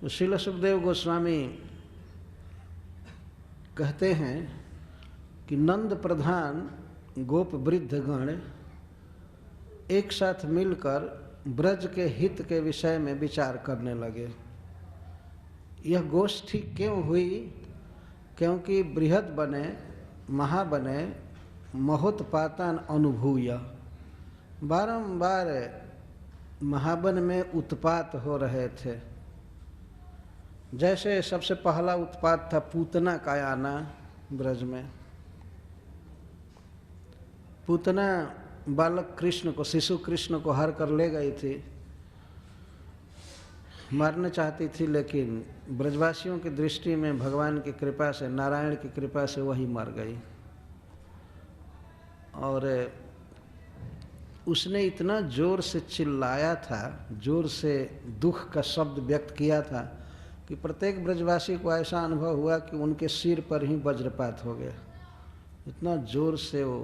तो श्रील सुखदेव गोस्वामी कहते हैं कि नंद प्रधान गोप वृद्धगण एक साथ मिलकर ब्रज के हित के विषय में विचार करने लगे। यह गोष्ठी क्यों हुई? क्योंकि बृहद बने महाबने महोत्पातान अनुभूय, बारंबार महावन में उत्पात हो रहे थे। जैसे सबसे पहला उत्पात था पूतना का आना ब्रज में। पूतना बालक कृष्ण को, शिशु कृष्ण को हर कर ले गई थी, मारना चाहती थी, लेकिन ब्रजवासियों की दृष्टि में भगवान की कृपा से, नारायण की कृपा से वही मर गई। और उसने इतना जोर से चिल्लाया था, जोर से दुख का शब्द व्यक्त किया था कि प्रत्येक ब्रजवासी को ऐसा अनुभव हुआ कि उनके सिर पर ही वज्रपात हो गया। इतना जोर से वो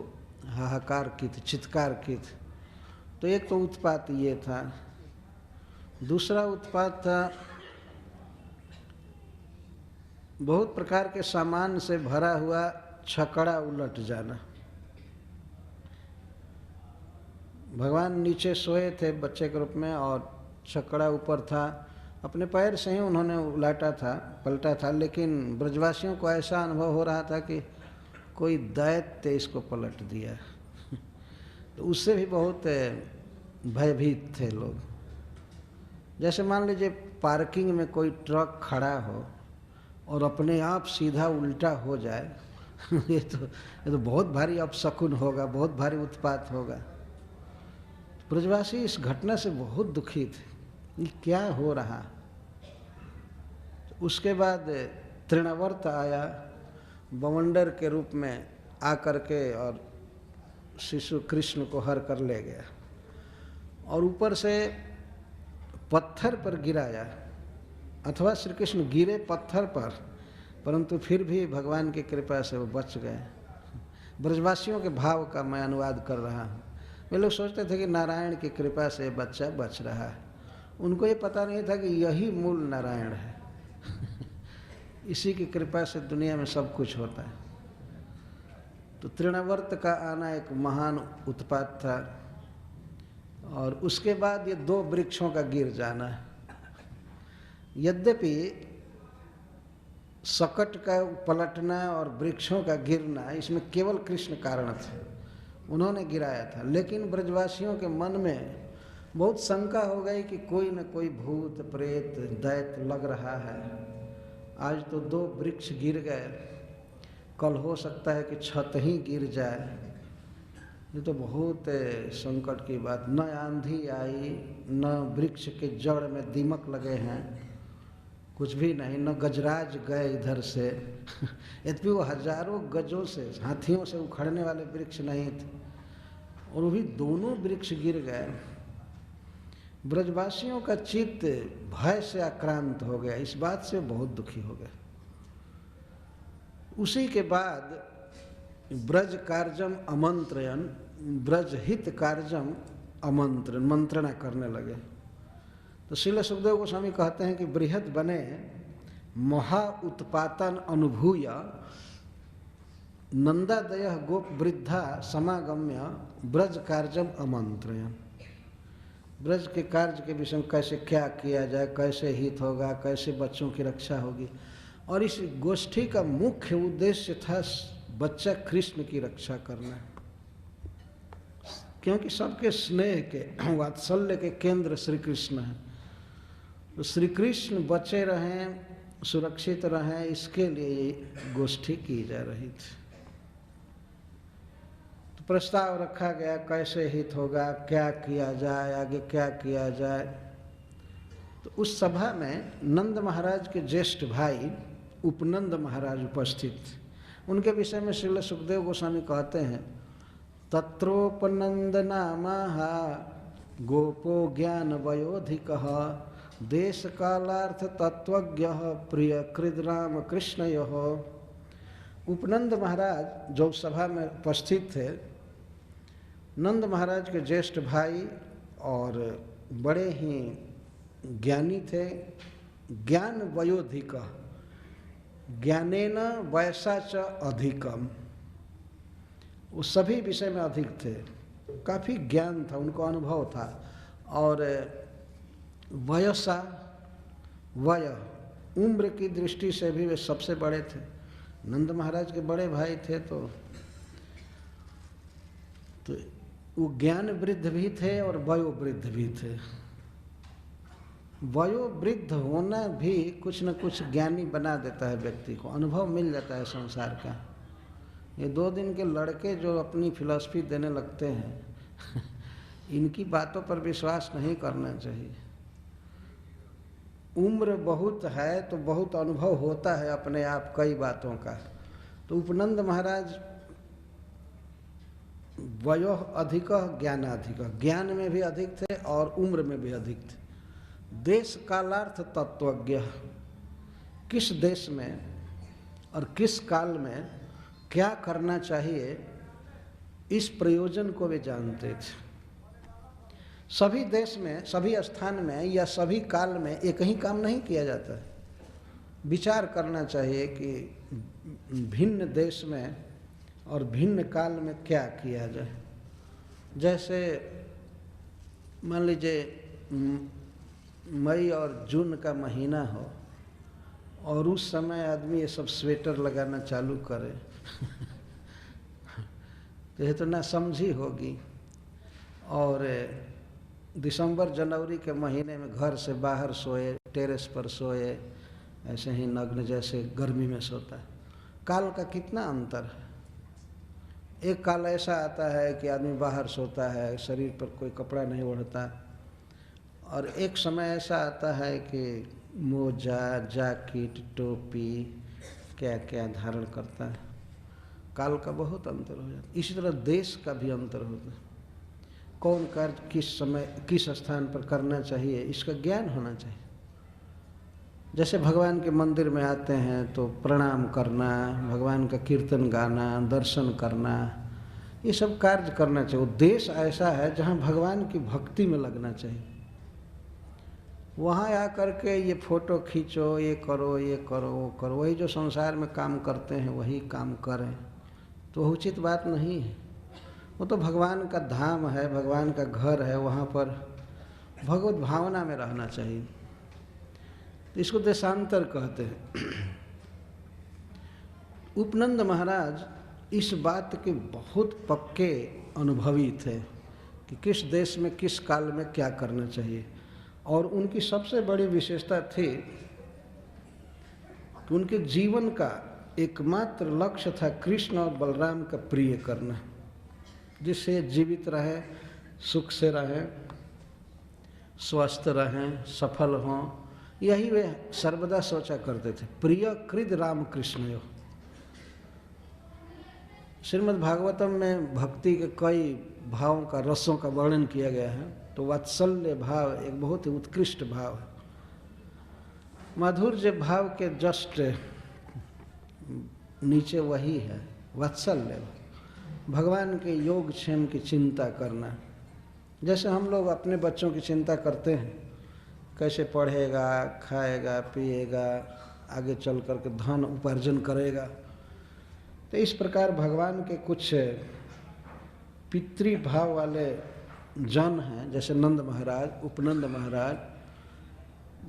हाहाकार की थी, चित्कार की थी। तो एक तो उत्पात ये था। दूसरा उत्पात था बहुत प्रकार के सामान से भरा हुआ छकड़ा उलट जाना। भगवान नीचे सोए थे बच्चे के रूप में और छकड़ा ऊपर था। अपने पैर से ही उन्होंने उलाटा था, पलटा था, लेकिन ब्रजवासियों को ऐसा अनुभव हो रहा था कि कोई दैत्य इसको पलट दिया। तो उससे भी बहुत भयभीत थे लोग। जैसे मान लीजिए पार्किंग में कोई ट्रक खड़ा हो और अपने आप सीधा उल्टा हो जाए ये तो बहुत भारी अपशकुन होगा, बहुत भारी उत्पात होगा। ब्रजवासी इस घटना से बहुत दुखी थे, ये क्या हो रहा। उसके बाद तृणावर्त आया बवंडर के रूप में आकर के और शिशु कृष्ण को हर कर ले गया और ऊपर से पत्थर पर गिराया, अथवा श्री कृष्ण गिरे पत्थर पर, परंतु फिर भी भगवान की कृपा से वो बच गए। ब्रजवासियों के भाव का मैं अनुवाद कर रहा हूँ। वे लोग सोचते थे कि नारायण की कृपा से बच्चा बच रहा है, उनको ये पता नहीं था कि यही मूल नारायण है इसी की कृपा से दुनिया में सब कुछ होता है। तो तृणावर्त का आना एक महान उत्पात था। और उसके बाद ये 2 वृक्षों का गिर जाना। यद्यपि सकट का पलटना और वृक्षों का गिरना इसमें केवल कृष्ण कारण थे, उन्होंने गिराया था, लेकिन ब्रजवासियों के मन में बहुत शंका हो गई कि कोई न कोई भूत प्रेत दैत्य लग रहा है। आज तो 2 वृक्ष गिर गए, कल हो सकता है कि छत ही गिर जाए। ये तो बहुत संकट की बात। न आंधी आई, न वृक्ष के जड़ में दीमक लगे हैं, कुछ भी नहीं, न गजराज गए इधर से यद्यपि वो हजारों गजों से, हाथियों से उखड़ने वाले वृक्ष नहीं थे, और वो भी दोनों वृक्ष गिर गए। ब्रजवासियों का चित्त भय से आक्रांत हो गया, इस बात से बहुत दुखी हो गए। उसी के बाद ब्रज कार्यम आमंत्रण, ब्रज हित कार्यम आमंत्रण, मंत्रणा करने लगे। तो श्रील सुखदेव गोस्वामी कहते हैं कि बृहद बने महा उत्पातन अनुभूय नंदादय गोप वृद्धा समागम्य ब्रज कार्यम आमंत्रण। ब्रज के कार्य के विषय में कैसे क्या किया जाए, कैसे हित होगा, कैसे बच्चों की रक्षा होगी। और इस गोष्ठी का मुख्य उद्देश्य था बच्चा कृष्ण की रक्षा करना, क्योंकि सबके स्नेह के, वात्सल्य के केंद्र श्री कृष्ण हैं। तो श्री कृष्ण बचे रहें, सुरक्षित रहें, इसके लिए ये गोष्ठी की जा रही थी। तो प्रस्ताव रखा गया कैसे हित होगा, क्या किया जाए, आगे क्या किया जाए। तो उस सभा में नंद महाराज के ज्येष्ठ भाई उपनंद महाराज उपस्थित थे। उनके विषय में श्रील सुखदेव गोस्वामी कहते हैं, तत्रोपनंद नामः गोपो ज्ञान वयोधिकः देश कालार्थ तत्वज्ञ प्रिय कृद राम कृष्णयोः। उपनंद महाराज जो सभा में उपस्थित थे, नंद महाराज के ज्येष्ठ भाई और बड़े ही ज्ञानी थे, ज्ञान वयोधिक, ज्ञानेन वयसा च अधिकम। वो सभी विषय में अधिक थे, काफ़ी ज्ञान था, उनको अनुभव था। और वयसा, वय उम्र की दृष्टि से भी वे सबसे बड़े थे। नंद महाराज के बड़े भाई थे, तो वो ज्ञान वृद्ध भी थे और वयोवृद्ध भी थे। वयोवृद्ध होना भी कुछ न कुछ ज्ञानी बना देता है व्यक्ति को, अनुभव मिल जाता है संसार का। ये 2 दिन के लड़के जो अपनी फिलॉसफी देने लगते हैं इनकी बातों पर विश्वास नहीं करना चाहिए। उम्र बहुत है तो बहुत अनुभव होता है अपने आप कई बातों का। तो उपनंद महाराज वयो अधिक ज्ञानाधिक, ज्ञान में भी अधिक थे और उम्र में भी अधिक थे। देश कालार्थ तत्वज्ञ, किस देश में और किस काल में क्या करना चाहिए इस प्रयोजन को वे जानते थे। सभी देश में, सभी स्थान में या सभी काल में एक ही काम नहीं किया जाता है। विचार करना चाहिए कि भिन्न देश में और भिन्न काल में क्या किया जाए। जैसे मान लीजिए मई और जून का महीना हो और उस समय आदमी ये सब स्वेटर लगाना चालू करे तो ये तो ना समझी होगी। और दिसंबर जनवरी के महीने में घर से बाहर सोए, टेरेस पर सोए, ऐसे ही नग्न जैसे गर्मी में सोता है। काल का कितना अंतर है। एक काल ऐसा आता है कि आदमी बाहर सोता है, शरीर पर कोई कपड़ा नहीं ओढ़ता, और एक समय ऐसा आता है कि मोजा, जैकेट, टोपी क्या क्या धारण करता है। काल का बहुत अंतर हो जाता है। इसी तरह देश का भी अंतर होता है। कौन कार्य किस समय किस स्थान पर करना चाहिए इसका ज्ञान होना चाहिए। जैसे भगवान के मंदिर में आते हैं तो प्रणाम करना, भगवान का कीर्तन गाना, दर्शन करना, ये सब कार्य करना चाहिए। वो देश ऐसा है जहाँ भगवान की भक्ति में लगना चाहिए। वहाँ आकर के ये फोटो खींचो, ये करो, ये करो, वो करो, वही जो संसार में काम करते हैं वही काम करें, तो उचित बात नहीं है। वो तो भगवान का धाम है, भगवान का घर है, वहाँ पर भगवत भावना में रहना चाहिए। तो इसको देशांतर कहते हैं। उपनंद महाराज इस बात के बहुत पक्के अनुभवी थे कि किस देश में किस काल में क्या करना चाहिए। और उनकी सबसे बड़ी विशेषता थी कि उनके जीवन का एकमात्र लक्ष्य था कृष्ण और बलराम का प्रिय करना, जिससे जीवित रहे, सुख से रहें, स्वस्थ रहें, सफल हों। यही वे सर्वदा सोचा करते थे। प्रिय कृद राम कृष्ण। श्रीमद् भागवतम में भक्ति के कई भावों का, रसों का वर्णन किया गया है। तो वात्सल्य भाव एक बहुत ही उत्कृष्ट भाव है। माधुर्य भाव के जस्ट नीचे वही है वात्सल्य, भगवान के योग क्षेम की चिंता करना। जैसे हम लोग अपने बच्चों की चिंता करते हैं, कैसे पढ़ेगा, खाएगा, पिएगा, आगे चल कर के धन उपार्जन करेगा। तो इस प्रकार भगवान के कुछ पितृभाव वाले जन हैं, जैसे नंद महाराज, उपनंद महाराज,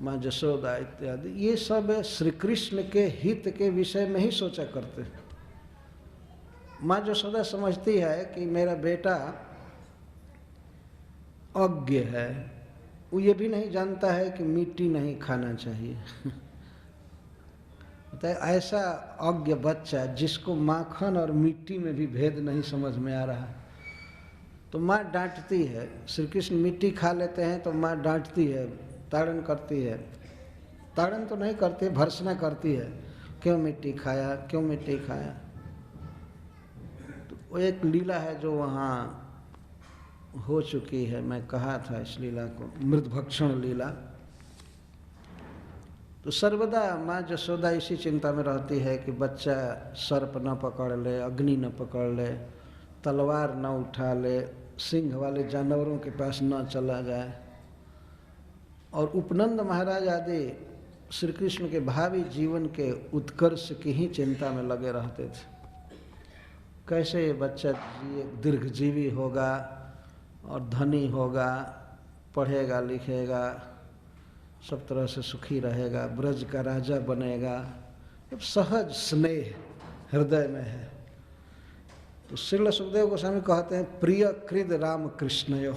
माँ जसोदा इत्यादि, ये सब श्री कृष्ण के हित के विषय में ही सोचा करते हैं। माँ जसोदा समझती है कि मेरा बेटा अज्ञ है, वो ये भी नहीं जानता है कि मिट्टी नहीं खाना चाहिए तो ऐसा अज्ञ बच्चा जिसको माखन और मिट्टी में भी भेद नहीं समझ में आ रहा, तो माँ डांटती है। श्री कृष्ण मिट्टी खा लेते हैं तो माँ डांटती है, ताड़न करती है। ताड़न तो नहीं करती, भर्त्सना करती है, क्यों मिट्टी खाया, क्यों मिट्टी खाया। तो वो एक लीला है जो वहाँ हो चुकी है। मैं कहा था इस लीला को मृत भक्षण लीला। तो सर्वदा माँ जसोदा इसी चिंता में रहती है कि बच्चा सर्प न पकड़ ले, अग्नि न पकड़ ले, तलवार न उठा ले, सिंह वाले जानवरों के पास न चला जाए। और उपनंद महाराज आदि श्री कृष्ण के भावी जीवन के उत्कर्ष की ही चिंता में लगे रहते थे। कैसे ये बच्चा दीर्घजीवी होगा और धनी होगा, पढ़ेगा लिखेगा, सब तरह से सुखी रहेगा, ब्रज का राजा बनेगा। अब सहज स्नेह हृदय में है। तो श्रील सुखदेव गोस्वामी कहते हैं प्रिय कृद राम कृष्णयो।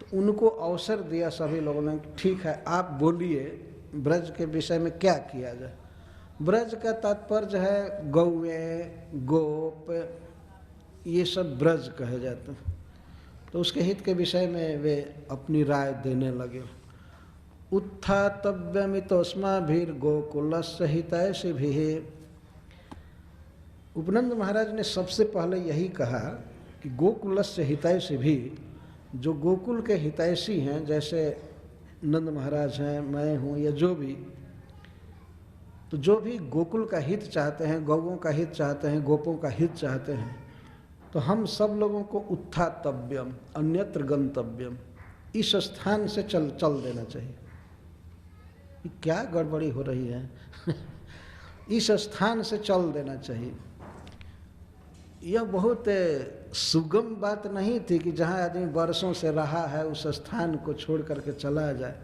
तो उनको अवसर दिया सभी लोगों ने, ठीक है आप बोलिए ब्रज के विषय में क्या किया जाए। ब्रज का तात्पर्य है गौए, गोप, ये सब ब्रज कहे जाते हैं। तो उसके हित के विषय में वे अपनी राय देने लगे। उत्थातव्यमितोस्माभिर गोकुलस्य हितैषिभिः। उपनंद महाराज ने सबसे पहले यही कहा कि गोकुलस्य हितैषिभिः, जो गोकुल के हितैषी हैं, जैसे नंद महाराज हैं, मैं हूँ, या जो भी, तो जो भी गोकुल का हित चाहते हैं, गौओं का हित चाहते हैं, गोपों का हित चाहते हैं, तो हम सब लोगों को उत्थातव्यम अन्यत्र गंतव्यम, इस स्थान से चल देना चाहिए। क्या गड़बड़ी हो रही है इस स्थान से चल देना चाहिए। यह बहुत सुगम बात नहीं थी कि जहाँ आदमी बरसों से रहा है उस स्थान को छोड़ करके चला जाए।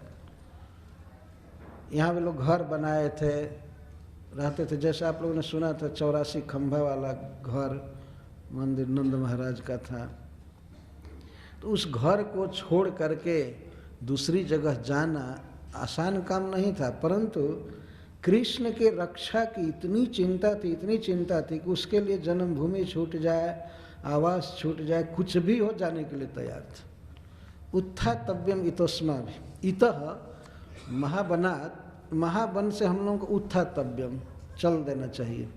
यहाँ भी लोग घर बनाए थे, रहते थे, जैसे आप लोगों ने सुना था 84 खंभा वाला घर मंदिर नंद महाराज का था। तो उस घर को छोड़ करके दूसरी जगह जाना आसान काम नहीं था, परंतु कृष्ण के रक्षा की इतनी चिंता थी कि उसके लिए जन्मभूमि छूट जाए, आवास छूट जाए, कुछ भी हो जाने के लिए तैयार था। उत्थातव्यम इतोस्माभिः, इतः महाबनात्, महाबन से हम लोगों को उत्थातव्यम चल देना चाहिए।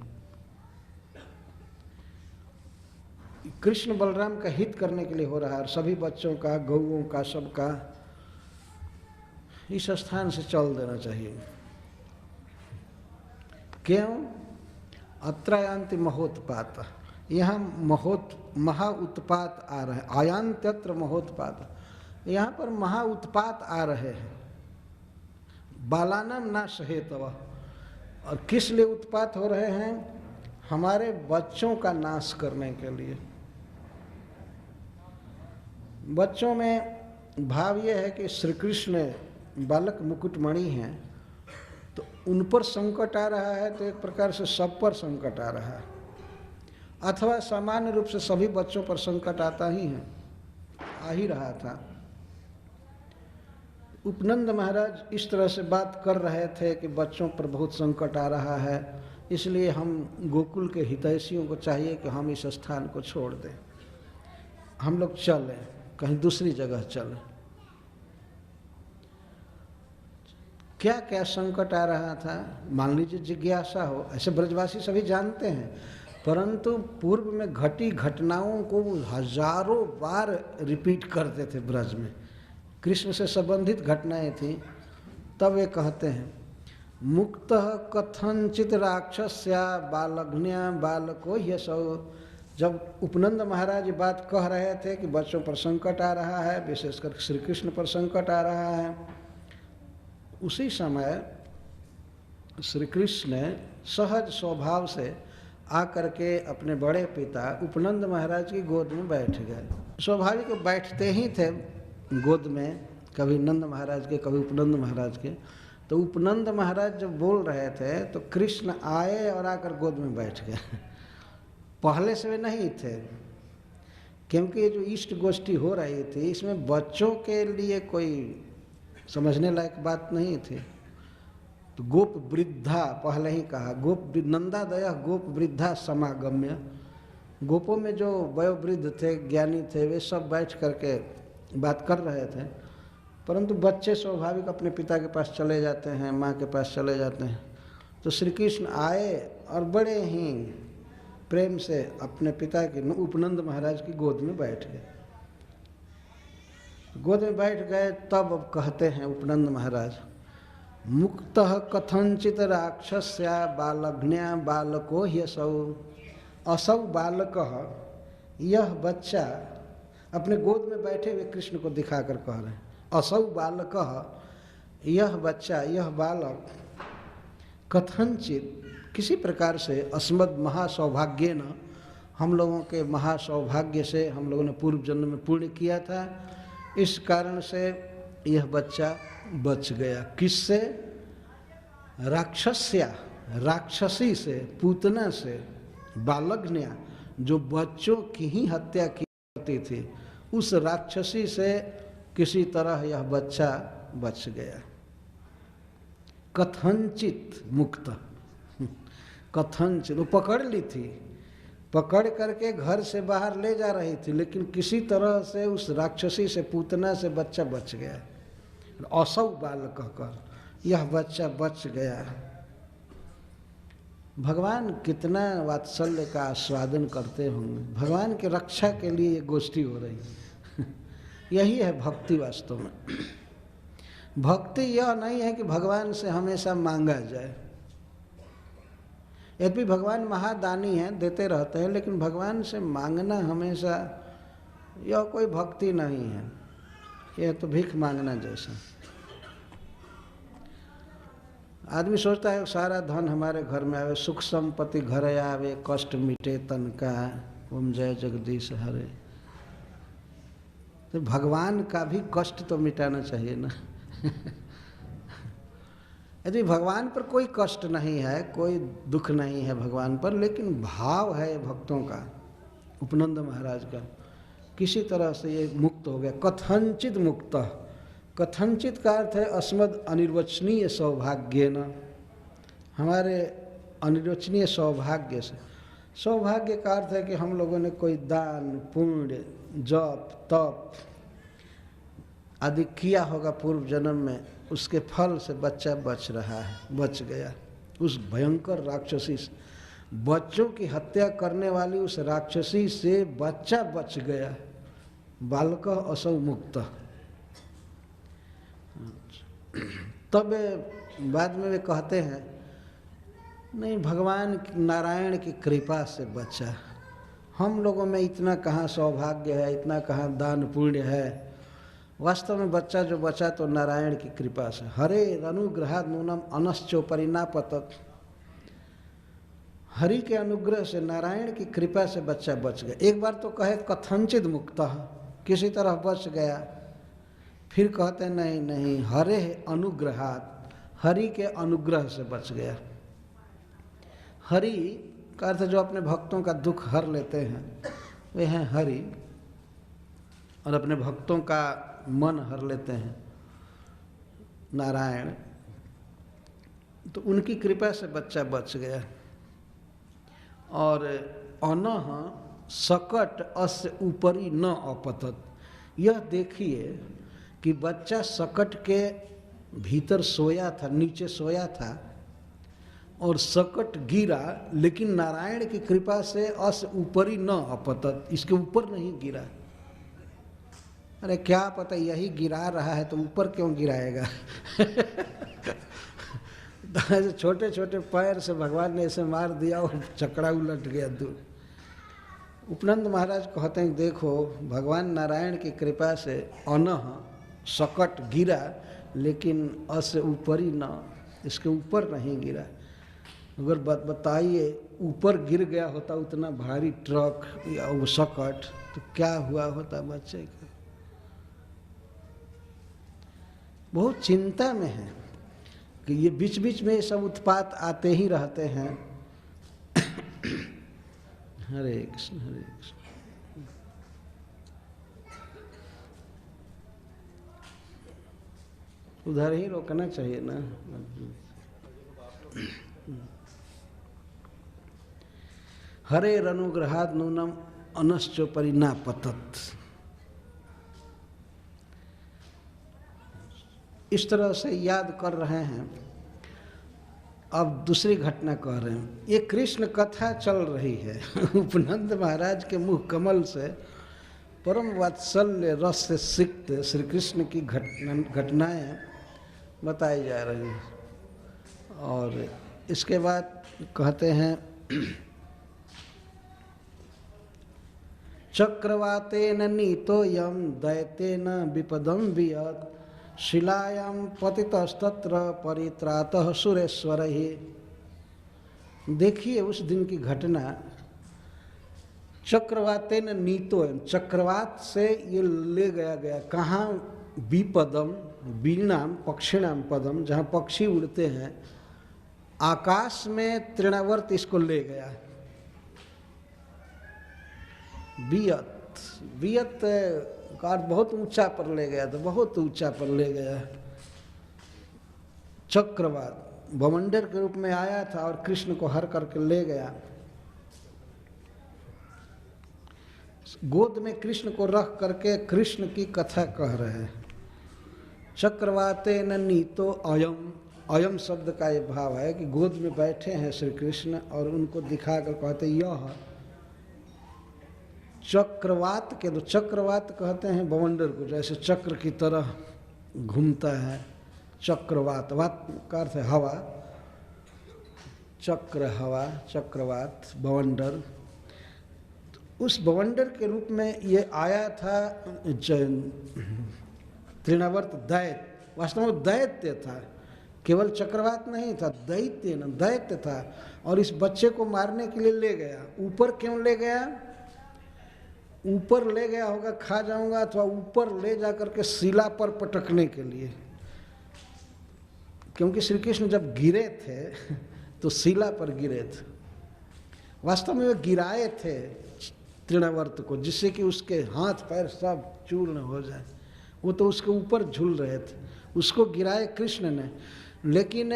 कृष्ण बलराम का हित करने के लिए हो रहा है, सभी बच्चों का, गौओं का, सबका इस स्थान से चल देना चाहिए। क्यों? अत्रायांति महोत्पात, यहाँ महाउत्पात आ रहे हैं। आयांत्यत्र महोत्पात, यहाँ पर महाउत्पात आ रहे हैं। बालानाम नाश हेतव, और किस लिए उत्पात हो रहे हैं? हमारे बच्चों का नाश करने के लिए। बच्चों में भाव ये है कि श्री कृष्ण बालक मुकुटमणि हैं, तो उन पर संकट आ रहा है, तो एक प्रकार से सब पर संकट आ रहा है, अथवा सामान्य रूप से सभी बच्चों पर संकट आता ही है, आ ही रहा था। उपनंद महाराज इस तरह से बात कर रहे थे कि बच्चों पर बहुत संकट आ रहा है, इसलिए हम गोकुल के हितैषियों को चाहिए कि हम इस स्थान को छोड़ दें, हम लोग चलें, कहीं दूसरी जगह चलें। क्या क्या संकट आ रहा था? मान लीजिए जिज्ञासा हो, ऐसे ब्रजवासी सभी जानते हैं, परंतु पूर्व में घटी घटनाओं को हजारों बार रिपीट करते थे ब्रज में। कृष्ण से संबंधित घटनाएं थी। तब वे कहते हैं मुक्तः कथंचित राक्षस्या बालघ्न्या बालको ह्यसौ। जब उपनंद महाराज बात कह रहे थे कि बच्चों पर संकट आ रहा है, विशेषकर श्री कृष्ण पर संकट आ रहा है, उसी समय श्री कृष्ण ने सहज स्वभाव से आकर के अपने बड़े पिता उपनंद महाराज की गोद में बैठ गए। स्वाभाविक बैठते ही थे गोद में, कभी नंद महाराज के, कभी उपनंद महाराज के। तो उपनंद महाराज जब बोल रहे थे तो कृष्ण आए और आकर गोद में बैठ गए। पहले से वे नहीं थे, क्योंकि ये जो इष्ट गोष्ठी हो रही थी इसमें बच्चों के लिए कोई समझने लायक बात नहीं थी। तो गोप वृद्धा पहले ही कहा, गोप नंदादय गोप वृद्धा समागम्य। गोपों में जो वयोवृद्ध थे, ज्ञानी थे, वे सब बैठ करके बात कर रहे थे, परंतु बच्चे स्वाभाविक अपने पिता के पास चले जाते हैं, माँ के पास चले जाते हैं। तो श्री कृष्ण आए और बड़े ही प्रेम से अपने पिता के उपनंद महाराज की गोद में बैठ गए। गोद में बैठ गए, तब अब कहते हैं उपनंद महाराज, मुक्तः कथंचित राक्षस्या बालघ्न्या बालको ह्यसौ। असौ बालकः, यह बच्चा, अपने गोद में बैठे हुए कृष्ण को दिखाकर कह रहे हैं, असौ बालकः, यह बच्चा, यह बालक कथनचित किसी प्रकार से अस्मद महासौभाग्य न, हम लोगों के महासौभाग्य से हम लोगों ने पूर्व जन्म में पुण्य किया था, इस कारण से यह बच्चा बच गया। किससे? राक्षस्या, राक्षसी से, पूतना से, बालग्न्या, जो बच्चों की ही हत्या की करती थी, उस राक्षसी से किसी तरह यह बच्चा बच गया। कथनचित मुक्त, कथनचित, वो पकड़ ली थी, पकड़ करके घर से बाहर ले जा रही थी, लेकिन किसी तरह से उस राक्षसी से, पूतना से बच्चा बच गया। असौ बाल कहकर यह बच्चा बच गया। भगवान कितना वात्सल्य का आस्वादन करते होंगे, भगवान की रक्षा के लिए ये गोष्ठी हो रही है। यही है भक्ति वास्तव में। भक्ति यह नहीं है कि भगवान से हमेशा मांगा जाए। यद्यपि भगवान महादानी हैं, देते रहते हैं, लेकिन भगवान से मांगना हमेशा यह कोई भक्ति नहीं है, यह तो भीख मांगना जैसा। आदमी सोचता है सारा धन हमारे घर में आवे, सुख संपत्ति घर आवे, कष्ट मिटे तन का, ओम जय जगदीश हरे। तो भगवान का भी कष्ट तो मिटाना चाहिए ना। यदि भगवान पर कोई कष्ट नहीं है, कोई दुख नहीं है भगवान पर, लेकिन भाव है भक्तों का, उपनंद महाराज का, किसी तरह से ये मुक्त हो गया। कथनचित मुक्त, कथनचित का अर्थ है अस्मद अनिर्वचनीय सौभाग्य न, हमारे अनिर्वचनीय सौभाग्य से। सौभाग्य का अर्थ है कि हम लोगों ने कोई दान पुण्य जप तप आदि किया होगा पूर्व जन्म में, उसके फल से बच्चा बच रहा है, बच गया। उस भयंकर राक्षसी से, बच्चों की हत्या करने वाली उस राक्षसी से बच्चा बच गया। बालक असौ मुक्त। तब बाद में वे कहते हैं नहीं, भगवान नारायण की कृपा से बचा, हम लोगों में इतना कहाँ सौभाग्य है, इतना कहाँ दान पुण्य है। वास्तव में बच्चा जो बचा तो नारायण की कृपा से। हरे अनुग्रहात् नूनम अनश्चोपरि न पतत, हरि के अनुग्रह से, नारायण की कृपा से बच्चा बच गया। एक बार तो कहे कथनचित मुक्त, किसी तरह बच गया, फिर कहते नहीं नहीं, हरे अनुग्रहात्, हरि के अनुग्रह से बच गया। हरि का अर्थ जो अपने भक्तों का दुख हर लेते हैं वे हैं हरि, और अपने भक्तों का मन हर लेते हैं नारायण। तो उनकी कृपा से बच्चा बच गया। और अनः सकट अस्य ऊपरी न अपतत, यह देखिए कि बच्चा सकट के भीतर सोया था, नीचे सोया था, और सकट गिरा, लेकिन नारायण की कृपा से अस ऊपरी न अपतत, इसके ऊपर नहीं गिरा। अरे क्या पता यही गिरा रहा है तो ऊपर क्यों गिराएगा। छोटे छोटे पैर से भगवान ने ऐसे मार दिया और चकड़ा उलट गया दूर। उपनंद महाराज कहते हैं देखो, भगवान नारायण की कृपा से अनः सकट गिरा, लेकिन अस ऊपरी न, इसके ऊपर नहीं गिरा। अगर बताइए ऊपर गिर गया होता उतना भारी ट्रक या वो सकट, तो क्या हुआ होता बच्चे का। बहुत चिंता में है कि ये बीच बीच में सब उत्पात आते ही रहते हैं। हरे कृष्ण हरे कृष्ण। उधर ही रोकना चाहिए ना। हरे अनुग्रहात् नूनम अनश्चोपरि न पतत। इस तरह से याद कर रहे हैं। अब दूसरी घटना कह रहे हैं। ये कृष्ण कथा चल रही है। उपनंद महाराज के मुख कमल से परम वात्सल्य रस से सिक्त श्री कृष्ण की घटनाएं बताई जा रही हैं। और इसके बाद कहते हैं चक्रवातेन नीतो यम दैतेन विपदम वियत् शिलायां पतितस्तत्र परित्रातः सुरेश्वरैः। देखिए उस दिन की घटना। चक्रवातेन नीतो, चक्रवात से ये ले गया कहाँ? विपदम वीणाम पक्षिणाम पदम, जहाँ पक्षी उड़ते हैं आकाश में तृणावर्त इसको ले गया। वियत, वियत का अर्थ बहुत ऊंचा पर ले गया था, बहुत ऊंचा पर ले गया। चक्रवात बवंडर के रूप में आया था और कृष्ण को हर करके ले गया। गोद में कृष्ण को रख करके कृष्ण की कथा कह रहे हैं। चक्रवातेन नीतो अयम, अयम शब्द का ये भाव है कि गोद में बैठे हैं श्री कृष्ण और उनको दिखाकर कहते यह चक्रवात के, तो चक्रवात कहते हैं बवंडर को, जैसे चक्र की तरह घूमता है। चक्रवात, वात का अर्थ है हवा, चक्र हवा, चक्रवात बवंडर। उस बवंडर के रूप में ये आया था तृणावर्त दैत्य। वास्तव में दैत्य था, केवल चक्रवात नहीं था, दैत्य न दैत्य था। और इस बच्चे को मारने के लिए ले गया। ऊपर क्यों ले गया? ऊपर ले गया होगा खा जाऊंगा, अथवा ऊपर ले जाकर के शिला पर पटकने के लिए, क्योंकि श्री कृष्ण जब गिरे थे तो शिला पर गिरे थे। वास्तव में वे गिराए थे तृणावर्त को, जिससे कि उसके हाथ पैर सब चूर्ण हो जाए। वो तो उसके ऊपर झूल रहे थे, उसको गिराए कृष्ण ने। लेकिन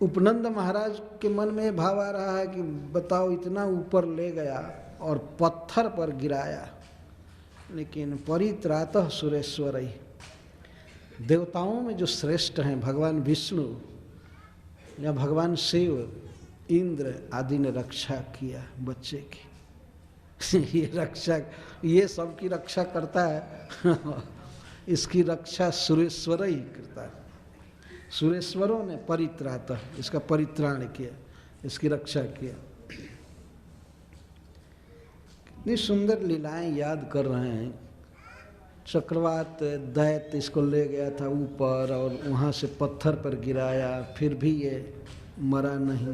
उपनंद महाराज के मन में भाव आ रहा है कि बताओ, इतना ऊपर ले गया और पत्थर पर गिराया। लेकिन परित्रातः सुरेश्वरैः, देवताओं में जो श्रेष्ठ हैं भगवान विष्णु या भगवान शिव, इंद्र आदि ने रक्षा किया बच्चे की। ये रक्षा, ये सबकी रक्षा करता है। इसकी रक्षा सुरेश्वर ही करता है। सुरेश्वरों ने परित्रातः, इसका परित्राण किया, इसकी रक्षा किया। कितनी सुंदर लीलाएं याद कर रहे हैं। चक्रवात दैत्य इसको ले गया था ऊपर और वहाँ से पत्थर पर गिराया, फिर भी ये मरा नहीं,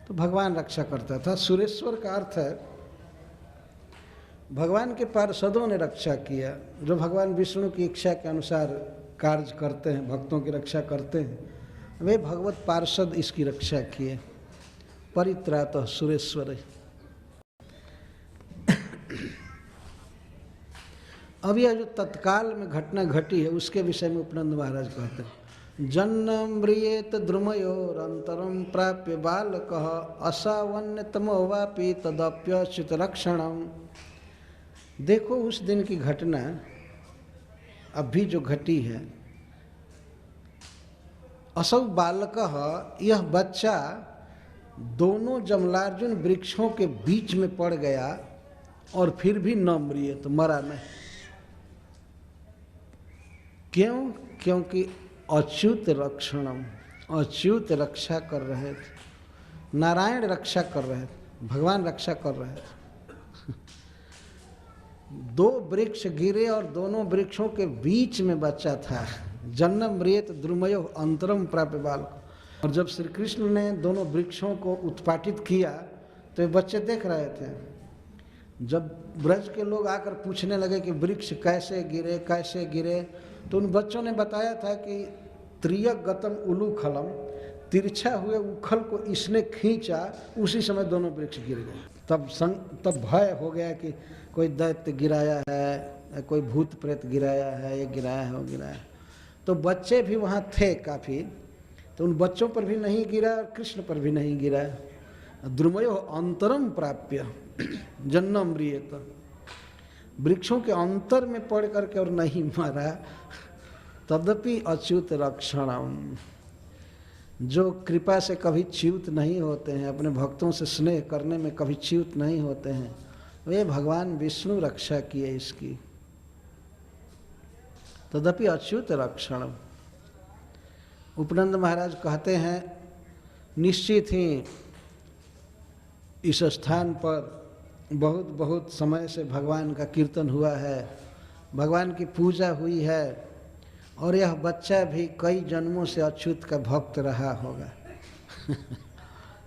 तो भगवान रक्षा करता था। सुरेश्वर का अर्थ है भगवान के पार्षदों ने रक्षा किया, जो भगवान विष्णु की इच्छा के अनुसार कार्य करते हैं, भक्तों की रक्षा करते हैं, वे भगवत पार्षद इसकी रक्षा किए। परित्रातः सुरेश्वर। अब यह जो तत्काल में घटना घटी है उसके विषय में उपनंद महाराज कहते हैं, जन्म म्रियेत द्रुमयोरंतरम प्राप्य बालकः असावन्यतमो वापि तदप्यच्युत रक्षणम। देखो उस दिन की घटना अभी जो घटी है। असौ बालकः, यह बच्चा दोनों जमलार्जुन वृक्षों के बीच में पड़ गया और फिर भी न म्रियेत, मरा नहीं। क्यों? क्योंकि अच्युत रक्षणम, अच्युत रक्षा कर रहे थे, नारायण रक्षा कर रहे थे, भगवान रक्षा कर रहे थे। दो वृक्ष गिरे और दोनों वृक्षों के बीच में बच्चा था। जन्म म्रियेत द्रुमयो अंतरम प्राप्य बालक। और जब श्री कृष्ण ने दोनों वृक्षों को उत्पाटित किया तो ये बच्चे देख रहे थे। जब ब्रज के लोग आकर पूछने लगे कि वृक्ष कैसे गिरे कैसे गिरे, तो उन बच्चों ने बताया था कि त्रियक गतम उलूखलम, तिरछा हुए उखल को इसने खींचा, उसी समय दोनों वृक्ष गिर गए। तब भय हो गया कि कोई दैत्य गिराया है, कोई भूत प्रेत गिराया है, ये गिराया है, वो गिराया है। तो बच्चे भी वहाँ थे काफ़ी, तो उन बच्चों पर भी नहीं गिरा और कृष्ण पर भी नहीं गिरा। द्रुमयो अंतरम प्राप्य जन्म म्रियेत, वृक्षों के अंतर में पड़ करके और नहीं मारा। तदपि अच्युत रक्षणम, जो कृपा से कभी च्युत नहीं होते हैं, अपने भक्तों से स्नेह करने में कभी च्युत नहीं होते हैं, वे भगवान विष्णु रक्षा किए इसकी। तदपि अच्युत रक्षणम। उपनंद महाराज कहते हैं, निश्चित ही इस स्थान पर बहुत बहुत समय से भगवान का कीर्तन हुआ है, भगवान की पूजा हुई है, और यह बच्चा भी कई जन्मों से अच्युत का भक्त रहा होगा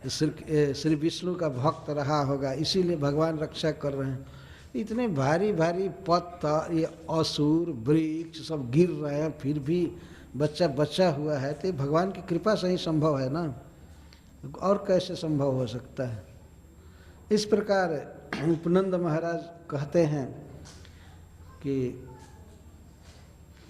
श्री विष्णु का भक्त रहा होगा, इसीलिए भगवान रक्षा कर रहे हैं। इतने भारी भारी पत्थर, ये असुर वृक्ष सब गिर रहे हैं, फिर भी बच्चा बचा हुआ है, तो भगवान की कृपा से ही संभव है ना, और कैसे संभव हो सकता है। इस प्रकार उपनंद महाराज कहते हैं कि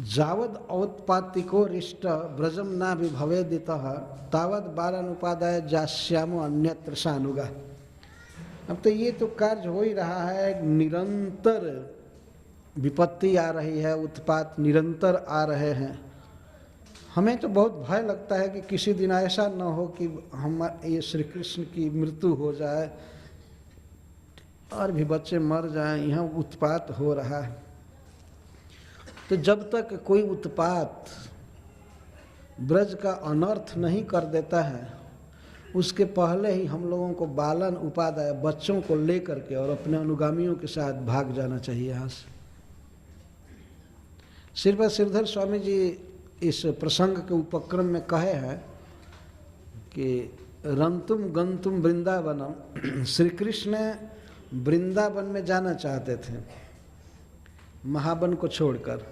जावद औत्पातिको रिष्ट ब्रजम ना विभवेदितः तावद बालानुपादाय जास्यामो अन्यत्र सानुगा। अब तो ये तो कार्य हो ही रहा है, निरंतर विपत्ति आ रही है, उत्पात निरंतर आ रहे हैं। हमें तो बहुत भय लगता है कि किसी दिन ऐसा न हो कि हम ये श्री कृष्ण की मृत्यु हो जाए और भी बच्चे मर जाएं, यहाँ उत्पात हो रहा है। तो जब तक कोई उत्पात ब्रज का अनर्थ नहीं कर देता है, उसके पहले ही हम लोगों को बालन उपादाय बच्चों को लेकर के और अपने अनुगामियों के साथ भाग जाना चाहिए यहाँ से। श्रीपद श्रीधर स्वामी जी इस प्रसंग के उपक्रम में कहे हैं कि रंतुम गंतुम वृंदावनम, श्री कृष्ण वृंदावन में जाना चाहते थे महावन को छोड़कर,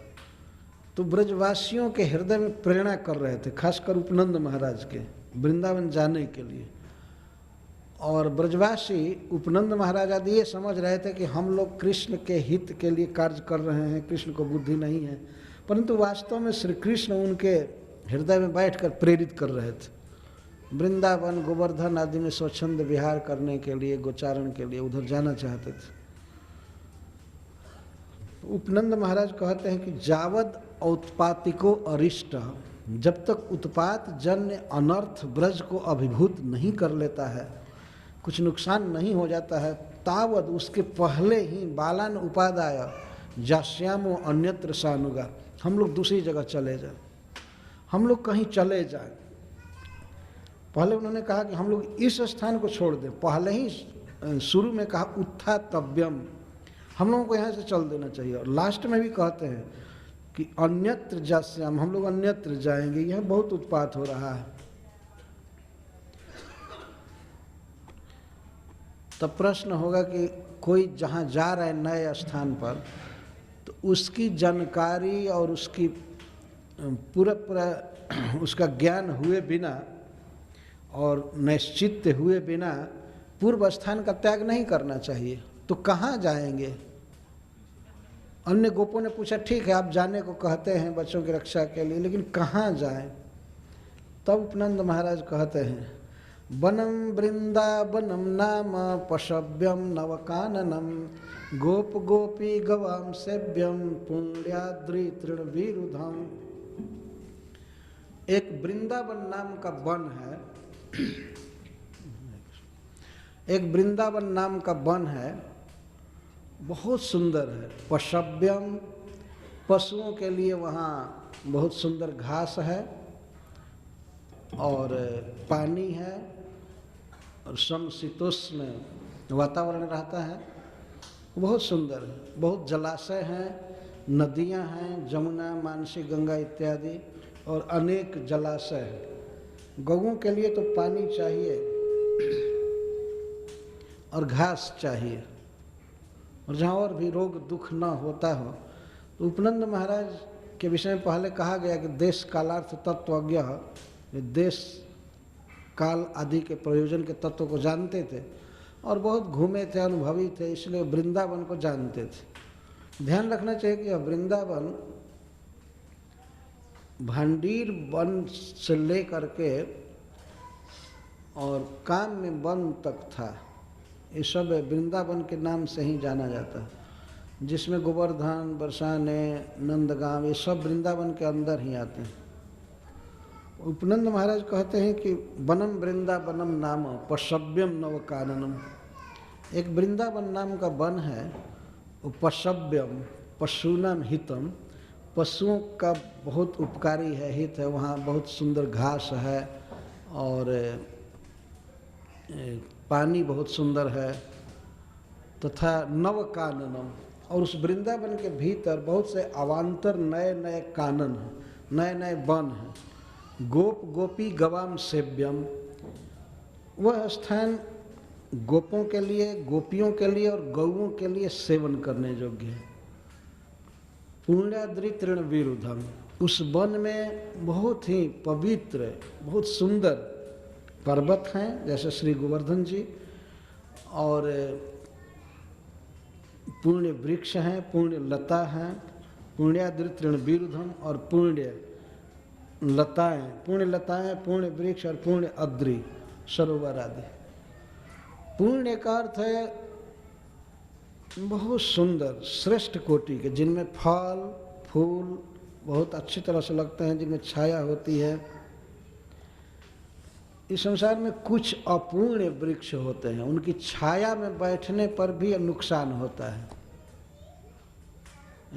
तो ब्रजवासियों के हृदय में प्रेरणा कर रहे थे, खासकर उपनंद महाराज के वृंदावन जाने के लिए। और ब्रजवासी उपनंद महाराज आदि ये समझ रहे थे कि हम लोग कृष्ण के हित के लिए कार्य कर रहे हैं, कृष्ण को बुद्धि नहीं है, परंतु वास्तव में श्री कृष्ण उनके हृदय में बैठकर प्रेरित कर रहे थे। वृंदावन गोवर्धन आदि में स्वच्छंद विहार करने के लिए, गोचारण के लिए उधर जाना चाहते थे। तो उपनंद महाराज कहते हैं कि जावद औत्पातिको अरिष्ट, जब तक उत्पात जन्य अनर्थ ब्रज को अभिभूत नहीं कर लेता है, कुछ नुकसान नहीं हो जाता है, तावद उसके पहले ही बालान उपादाय जास्यामो अन्यत्र सानुगा, हम लोग दूसरी जगह चले जाएं, हम लोग कहीं चले जाएं। पहले उन्होंने कहा कि हम लोग इस स्थान को छोड़ दें, पहले ही शुरू में कहा उत्थातव्यम, हम लोगों को यहाँ से चल देना चाहिए। और लास्ट में भी कहते हैं कि अन्यत्र जास्याम, हम लोग अन्यत्र जाएंगे, यह बहुत उत्पात हो रहा है। तब प्रश्न होगा कि कोई जहाँ जा रहा है नए स्थान पर, तो उसकी जानकारी और उसकी पूरा उसका ज्ञान हुए बिना और निश्चित हुए बिना पूर्व स्थान का त्याग नहीं करना चाहिए। तो कहाँ जाएंगे? अन्य गोपों ने पूछा, ठीक है आप जाने को कहते हैं बच्चों की रक्षा के लिए, लेकिन कहाँ जाएं? तब उपनंद महाराज कहते हैं, वनम वृंदावनम नाम पशव्यम नवकाननम गोप गोपी गवाम सेव्यम पुण्याद्रि तृणविरुधम। एक वृंदावन नाम का वन है, एक वृंदावन नाम का वन है, बहुत सुंदर है। पशव्यम, पशुओं के लिए वहाँ बहुत सुंदर घास है और पानी है और समशीतोष्ण वातावरण रहता है, बहुत सुंदर है। बहुत जलाशय हैं, नदियां हैं, जमुना, मानसी, गंगा इत्यादि, और अनेक जलाशय हैं। गौओं के लिए तो पानी चाहिए और घास चाहिए, और जहाँ और भी रोग दुख न होता हो। तो उपनंद महाराज के विषय में पहले कहा गया कि देश कालार्थ तत्वज्ञ, देश काल आदि के प्रयोजन के तत्व को जानते थे और बहुत घूमे थे, अनुभवी थे, इसलिए वृंदावन को जानते थे। ध्यान रखना चाहिए कि यह वृंदावन भांडीर वन से लेकर के और काम में वन तक था, ये सब वृंदावन के नाम से ही जाना जाता है, जिसमें गोवर्धन, बरसाने, नंदगांव, ये सब वृंदावन के अंदर ही आते हैं। उपनंद महाराज कहते हैं कि वनम वृंदावनम नाम पशव्यम नवकाननम, एक वृंदावन नाम का वन है, वो पशव्यम पशूनाम हितम, पशुओं का बहुत उपकारी है, हित है। वहाँ बहुत सुंदर घास है और पानी बहुत सुंदर है, तथा नवकाननम, और उस वृंदावन के भीतर बहुत से अवान्तर नए नए कानन हैं। नए नए वन हैं। गोप गोपी गवाम सेव्यम, वह स्थान गोपों के लिए, गोपियों के लिए और गौओं के लिए सेवन करने योग्य है। पुण्याद्रि तृण विरुद्धम, उस वन में बहुत ही पवित्र, बहुत सुंदर पर्वत हैं, जैसे श्री गोवर्धन जी, और पुण्य वृक्ष हैं, पुण्य लता हैं, पुण्याद्रि तृण विरुद्धम, और पुण्य लताएं, पुण्य लताएं, पुण्य वृक्ष और पुण्य अद्रि सरोवर आदि। पुण्य का अर्थ है बहुत सुंदर श्रेष्ठ कोटि के, जिनमें फल फूल बहुत अच्छी तरह से लगते हैं, जिनमें छाया होती है। इस संसार में कुछ अपूर्ण वृक्ष होते हैं, उनकी छाया में बैठने पर भी नुकसान होता है।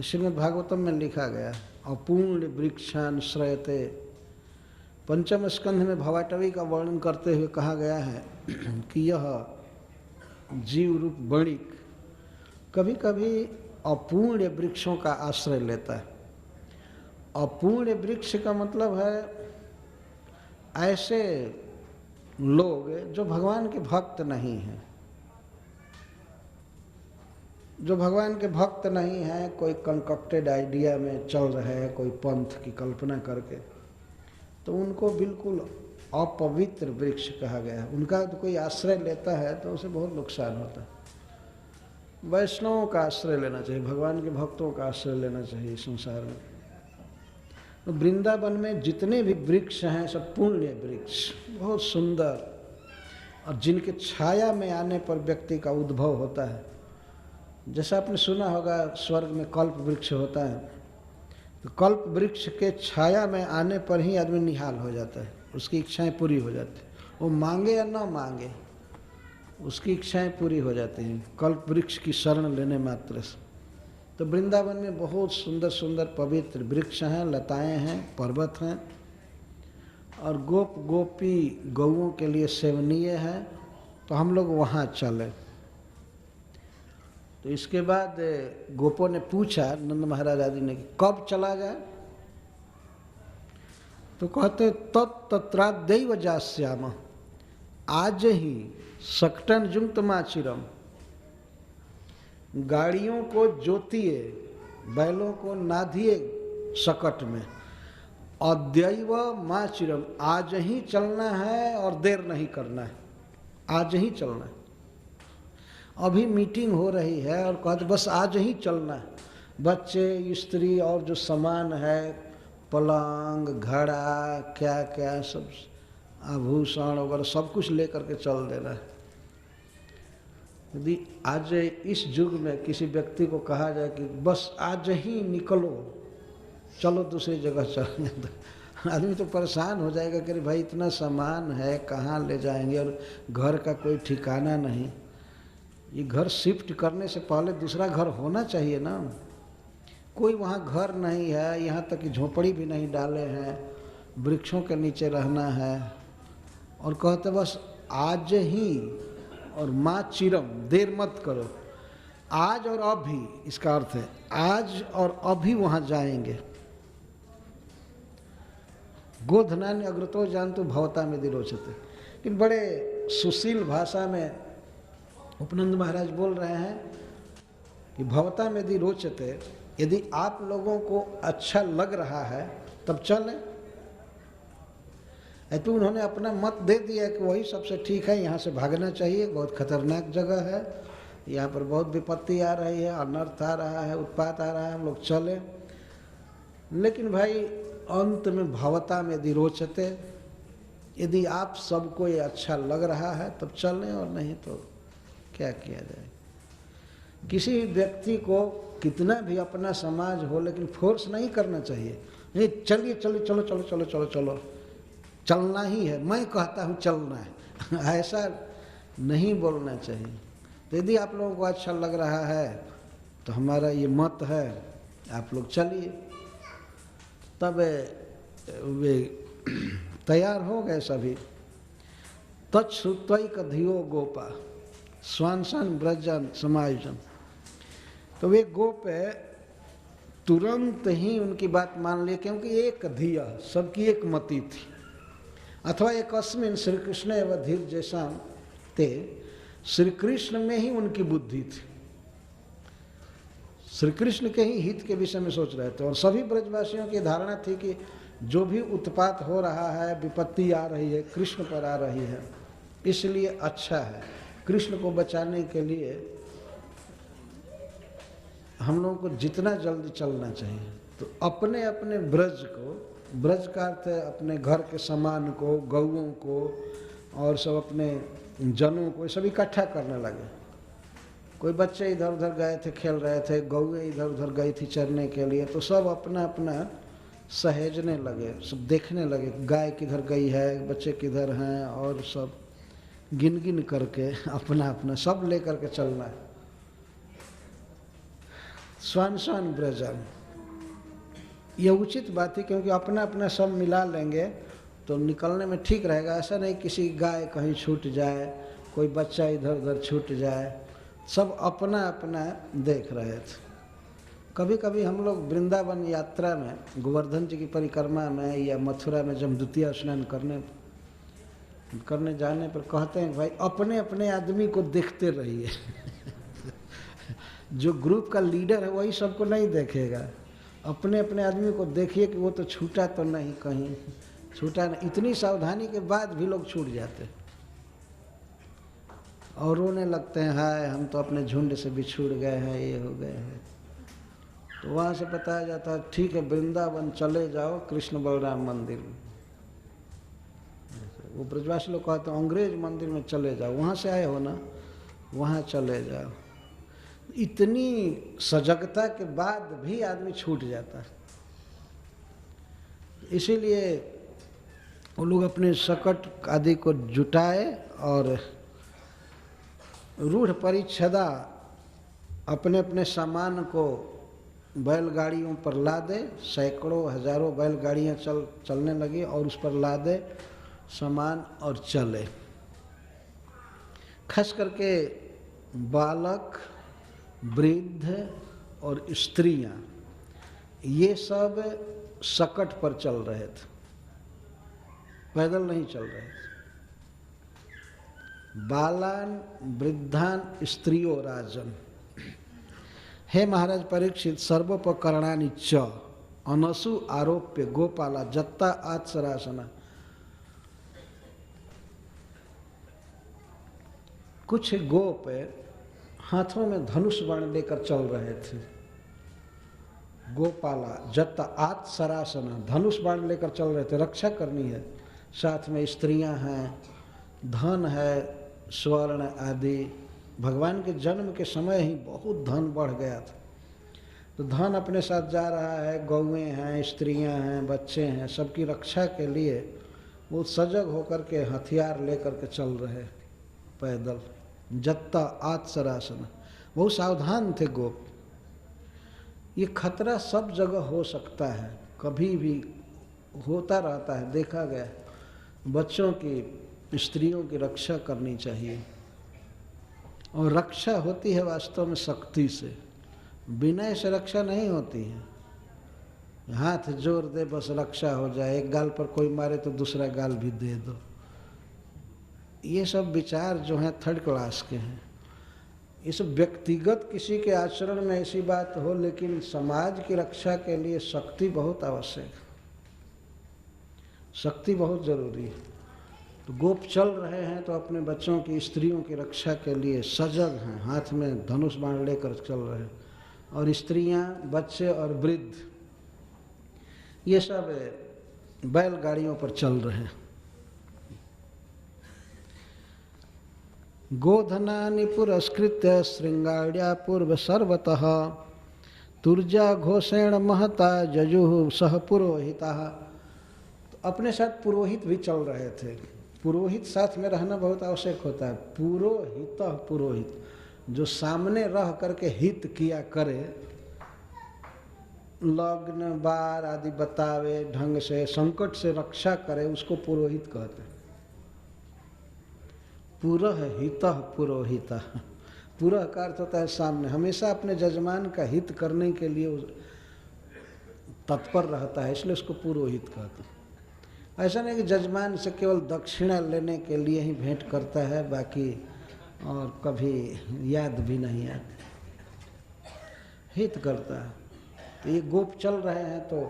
श्रीमद् भागवतम में लिखा गया, अपूर्ण वृक्षान श्रयते। पंचम स्कंध में भवाटवी का वर्णन करते हुए कहा गया है कि यह जीव रूप वणिक कभी कभी अपूर्ण वृक्षों का आश्रय लेता है। अपूर्ण वृक्ष का मतलब है ऐसे लोग जो भगवान के भक्त नहीं हैं, जो भगवान के भक्त नहीं हैं, कोई कंकक्टेड आइडिया में चल रहे हैं, कोई पंथ की कल्पना करके, तो उनको बिल्कुल अपवित्र वृक्ष कहा गया है। उनका तो कोई आश्रय लेता है तो उसे बहुत नुकसान होता है। वैष्णवों का आश्रय लेना चाहिए, भगवान के भक्तों का आश्रय लेना चाहिए संसार में। तो वृंदावन में जितने भी वृक्ष हैं सब पुण्य वृक्ष, बहुत सुंदर, और जिनके छाया में आने पर व्यक्ति का उद्भव होता है। जैसा आपने सुना होगा स्वर्ग में कल्प वृक्ष होता है, तो कल्प वृक्ष के छाया में आने पर ही आदमी निहाल हो जाता है, उसकी इच्छाएं पूरी हो जाती है। वो मांगे या ना मांगे, उसकी इच्छाएं पूरी हो जाती हैं कल्प वृक्ष की शरण लेने मात्र से। तो वृंदावन में बहुत सुंदर सुंदर पवित्र वृक्ष हैं, लताएं हैं, पर्वत हैं, और गोप गोपी गौओं के लिए सेवनीय है। तो हम लोग वहाँ चले। तो इसके बाद गोपों ने पूछा नंद महाराज आदि ने कि कब चला जाए। तो कहते तत्रादैव जास्याम, आज ही सकटन जुंक्त माचिरम, गाड़ियों को जोतिए, बैलों को नाधिए सकट में, अद्यैव माचिरम, आज ही चलना है और देर नहीं करना है, आज ही चलना है। अभी मीटिंग हो रही है और कहते बस आज ही चलना है। बच्चे, स्त्री और जो सामान है, पलंग, घड़ा, क्या क्या सब आभूषण वगैरह सब कुछ लेकर के चल देना है। यदि आज इस युग में किसी व्यक्ति को कहा जाए कि बस आज ही निकलो, चलो दूसरी जगह चलेंगे, तो आदमी तो परेशान हो जाएगा कि भाई इतना सामान है, कहाँ ले जाएंगे, और घर का कोई ठिकाना नहीं। ये घर शिफ्ट करने से पहले दूसरा घर होना चाहिए ना। कोई वहाँ घर नहीं है, यहाँ तक कि झोपड़ी भी नहीं डाले हैं, वृक्षों के नीचे रहना है, और कहते बस आज ही, और माँ चिरम, देर मत करो, आज और अभी, इसका अर्थ है आज और अभी वहाँ जाएंगे। गोधनान्य अग्रतो जानतु भवता में दिरोचते। लेकिन बड़े सुशील भाषा में उपनंद महाराज बोल रहे हैं कि भवता में यदि रोचते, यदि आप लोगों को अच्छा लग रहा है तब चलें। तो उन्होंने अपना मत दे दिया कि वही सबसे ठीक है, यहाँ से भागना चाहिए, बहुत खतरनाक जगह है, यहाँ पर बहुत विपत्ति आ रही है, अनर्थ आ रहा है, उत्पात आ रहा है, हम लोग चले। लेकिन भाई अंत में भवता में यदि रोचते, यदि आप सबको ये अच्छा लग रहा है तब चलें, और नहीं तो क्या किया जाए। किसी व्यक्ति को कितना भी अपना समाज हो, लेकिन फोर्स नहीं करना चाहिए। नहीं, चलिए चलो चलो चलो चलो चलो चलो, चलना ही है, मैं कहता हूँ चलना है, ऐसा नहीं बोलना चाहिए। तो यदि आप लोगों को अच्छा लग रहा है तो हमारा ये मत है, आप लोग चलिए। तब वे तैयार हो गए सभी। तत्श्रुत्वैक धियो गोपा स्वांसन ब्रजन समायोजन। तो वे गोप तुरंत ही उनकी बात मान ली, क्योंकि एक धिया, सबकी एक मति थी। अथवा एकस्मिन् श्री कृष्ण एवं धीर जैसा ते, श्री कृष्ण में ही उनकी बुद्धि थी, श्री कृष्ण के ही हित के विषय में सोच रहे थे। और सभी ब्रजवासियों की धारणा थी कि जो भी उत्पात हो रहा है, विपत्ति आ रही है, कृष्ण पर आ रही है, इसलिए अच्छा है, कृष्ण को बचाने के लिए हम लोगों को जितना जल्दी चलना चाहिए। तो अपने अपने ब्रज को, ब्रज का अर्थ है अपने घर के सामान को, गौओं को और सब अपने जनों को सब इकट्ठा करने लगे। कोई बच्चे इधर उधर गए थे, खेल रहे थे, गौएं इधर उधर गई थी चरने के लिए, तो सब अपना अपना सहेजने लगे, सब देखने लगे गाय किधर गई है, बच्चे किधर हैं, और सब गिन गिन करके अपना अपना सब ले करके चलना है। स्वान स्वान ब्रजम, ये उचित बात है, क्योंकि अपना अपना सब मिला लेंगे तो निकलने में ठीक रहेगा। ऐसा नहीं किसी गाय कहीं छूट जाए, कोई बच्चा इधर उधर छूट जाए, सब अपना अपना देख रहे थे। कभी कभी हम लोग वृंदावन यात्रा में, गोवर्धन जी की परिक्रमा में या मथुरा में जब द्वितीय स्नान करने जाने पर कहते हैं भाई अपने अपने आदमी को देखते रहिए। जो ग्रुप का लीडर है वही सबको नहीं देखेगा, अपने अपने आदमी को देखिए कि वो तो छूटा तो नहीं, कहीं छूटा नहीं। इतनी सावधानी के बाद भी लोग छूट जाते और रोने लगते हैं, हाय हम तो अपने झुंड से बिछुड़ गए हैं, ये हो गए हैं। तो वहाँ से बताया जाता है ठीक है वृंदावन चले जाओ कृष्ण बलराम मंदिर में। वो ब्रजवासी लोग कहते हैं अंग्रेज मंदिर में चले जाओ, वहाँ से आए हो ना, वहाँ चले जाओ। इतनी सजगता के बाद भी आदमी छूट जाता है। इसीलिए वो लोग अपने सकट आदि को जुटाए और रूढ़ परिच्छदा अपने अपने सामान को बैलगाड़ियों पर लादे, सैकड़ों हजारों बैलगाड़ियाँ चलने लगी और उस पर लादे सामान और चले। खास करके बालक, वृद्ध और स्त्रियां ये सब सकट पर चल रहे थे, पैदल नहीं चल रहे थे। बालान वृद्धान स्त्रियो राजन, हे महाराज परीक्षित सर्वोपकरणानि च अनसु आरोप्य गोपाला जत्ता आत्सरासना। कुछ गोप हाथों में धनुष बाण लेकर चल रहे थे। गोपाला जत्ता आत्सरासना, धनुष बाण लेकर चल रहे थे, रक्षा करनी है। साथ में स्त्रियां हैं, धन है, स्वर्ण आदि। भगवान के जन्म के समय ही बहुत धन बढ़ गया था, तो धन अपने साथ जा रहा है, गौएं हैं, स्त्रियां हैं, बच्चे हैं, सबकी रक्षा के लिए वो सजग होकर के हथियार लेकर के चल रहे पैदल। जत्ता आत्सरासन, बहुत सावधान थे गोप। ये खतरा सब जगह हो सकता है, कभी भी होता रहता है, देखा गया। बच्चों की, स्त्रियों की रक्षा करनी चाहिए, और रक्षा होती है वास्तव में शक्ति से, विनय से रक्षा नहीं होती है। हाथ जोड़ दे बस रक्षा हो जाए, एक गाल पर कोई मारे तो दूसरा गाल भी दे दो, ये सब विचार जो हैं थर्ड क्लास के हैं। ये सब व्यक्तिगत किसी के आचरण में ऐसी बात हो, लेकिन समाज की रक्षा के लिए शक्ति बहुत आवश्यक है, शक्ति बहुत जरूरी है। तो गोप चल रहे हैं तो अपने बच्चों की, स्त्रियों की रक्षा के लिए सजग हैं, हाथ में धनुष बाण लेकर चल रहे हैं। और स्त्रियां, बच्चे और वृद्ध ये सब बैलगाड़ियों पर चल रहे हैं। गोधनानि पुरस्कृत्य श्रृंगार्या पूर्व सर्वतः तुर्जा घोषेण महता जजुः सह पुरोहिता। तो अपने साथ पुरोहित भी चल रहे थे। पुरोहित साथ में रहना बहुत आवश्यक होता है। पुरोहित, पुरोहित जो सामने रह करके हित किया करे, लग्न बार आदि बतावे, ढंग से संकट से रक्षा करे, उसको पुरोहित कहते हैं। पुरहित पुरोहिता, पुरह का अर्थ होता है सामने, हमेशा अपने जजमान का हित करने के लिए तत्पर रहता है, इसलिए उसको पुरोहित कहते हैं। ऐसा नहीं कि जजमान से केवल दक्षिणा लेने के लिए ही भेंट करता है, बाकी और कभी याद भी नहीं आती, हित करता है। तो ये गोप चल रहे हैं तो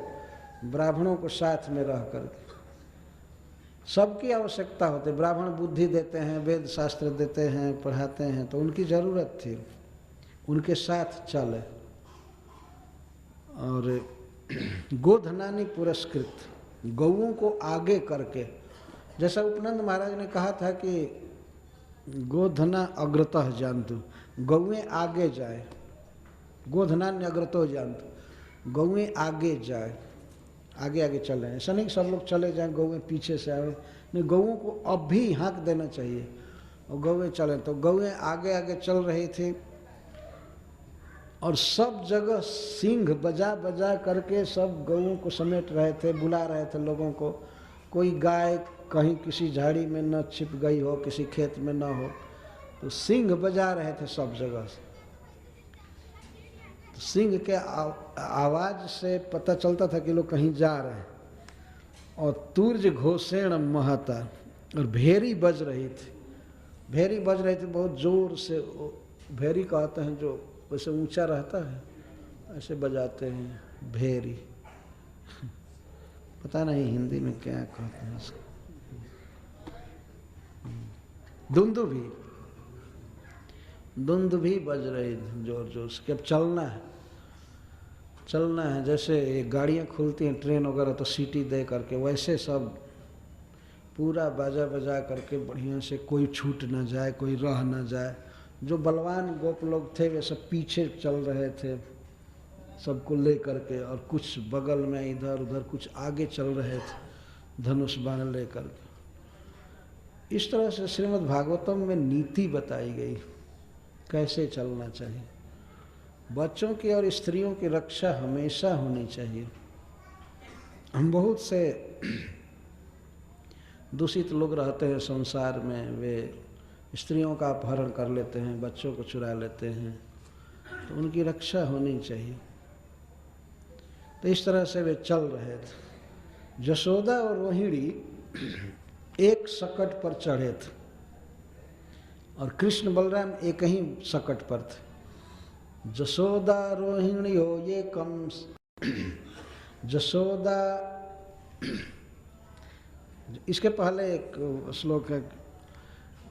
ब्राह्मणों को साथ में रह कर सबकी आवश्यकता होती है। ब्राह्मण बुद्धि देते हैं, वेद शास्त्र देते हैं, पढ़ाते हैं, तो उनकी ज़रूरत थी उनके साथ चले। और गोधनानी पुरस्कृत, गौओं को आगे करके, जैसा उपनंद महाराज ने कहा था कि गोधना अग्रतः जानतु, गौएं आगे जाए, गोधनान्य अग्रतो जानतु, गौएं आगे जाए, आगे आगे चल रहे हैं। ऐसा नहीं सब लोग चले जाएं, गौएं पीछे से आए, नहीं, गौओं को अब भी हाँक देना चाहिए और गौएं चलें। तो गौएं आगे आगे चल रही थी और सब जगह सींग बजा बजा करके सब गौओं को समेट रहे थे, बुला रहे थे लोगों को। कोई गाय कहीं किसी झाड़ी में न छिप गई हो, किसी खेत में न हो, तो सींग बजा रहे थे सब जगह से। तो सींग के आवाज़ से पता चलता था कि लोग कहीं जा रहे हैं। और तूर्ज घोषेण महता, और भेरी बज रही थी, भेरी बज रही थी बहुत जोर से। भेरी कहते हैं जो वैसे ऊंचा रहता है, ऐसे बजाते हैं भेरी। पता नहीं हिंदी में क्या कहते हैं उसको, दुंदुभी, दुंदुभी बज रही थी जोर जोर से। अब चलना है, चलना है। जैसे ये गाड़ियाँ खुलती हैं ट्रेन वगैरह तो सीटी दे करके, वैसे सब पूरा बाजा बजा करके बढ़िया से, कोई छूट ना जाए, कोई रह ना जाए। जो बलवान गोप लोग थे वे सब पीछे चल रहे थे सबको ले करके, और कुछ बगल में इधर उधर, कुछ आगे चल रहे थे धनुष बाण ले करके। इस तरह से श्रीमद् भागवतम में नीति बताई गई, कैसे चलना चाहिए। बच्चों की और स्त्रियों की रक्षा हमेशा होनी चाहिए। हम बहुत से दूषित लोग रहते हैं संसार में, वे स्त्रियों का अपहरण कर लेते हैं, बच्चों को चुरा लेते हैं, तो उनकी रक्षा होनी चाहिए। तो इस तरह से वे चल रहे थे। जशोदा और रोहिणी एक सकट पर चढ़े थे और कृष्ण बलराम एक ही सकट पर थे। जशोदा रोहिणी हो ये कम, जशोदा, इसके पहले एक श्लोक है,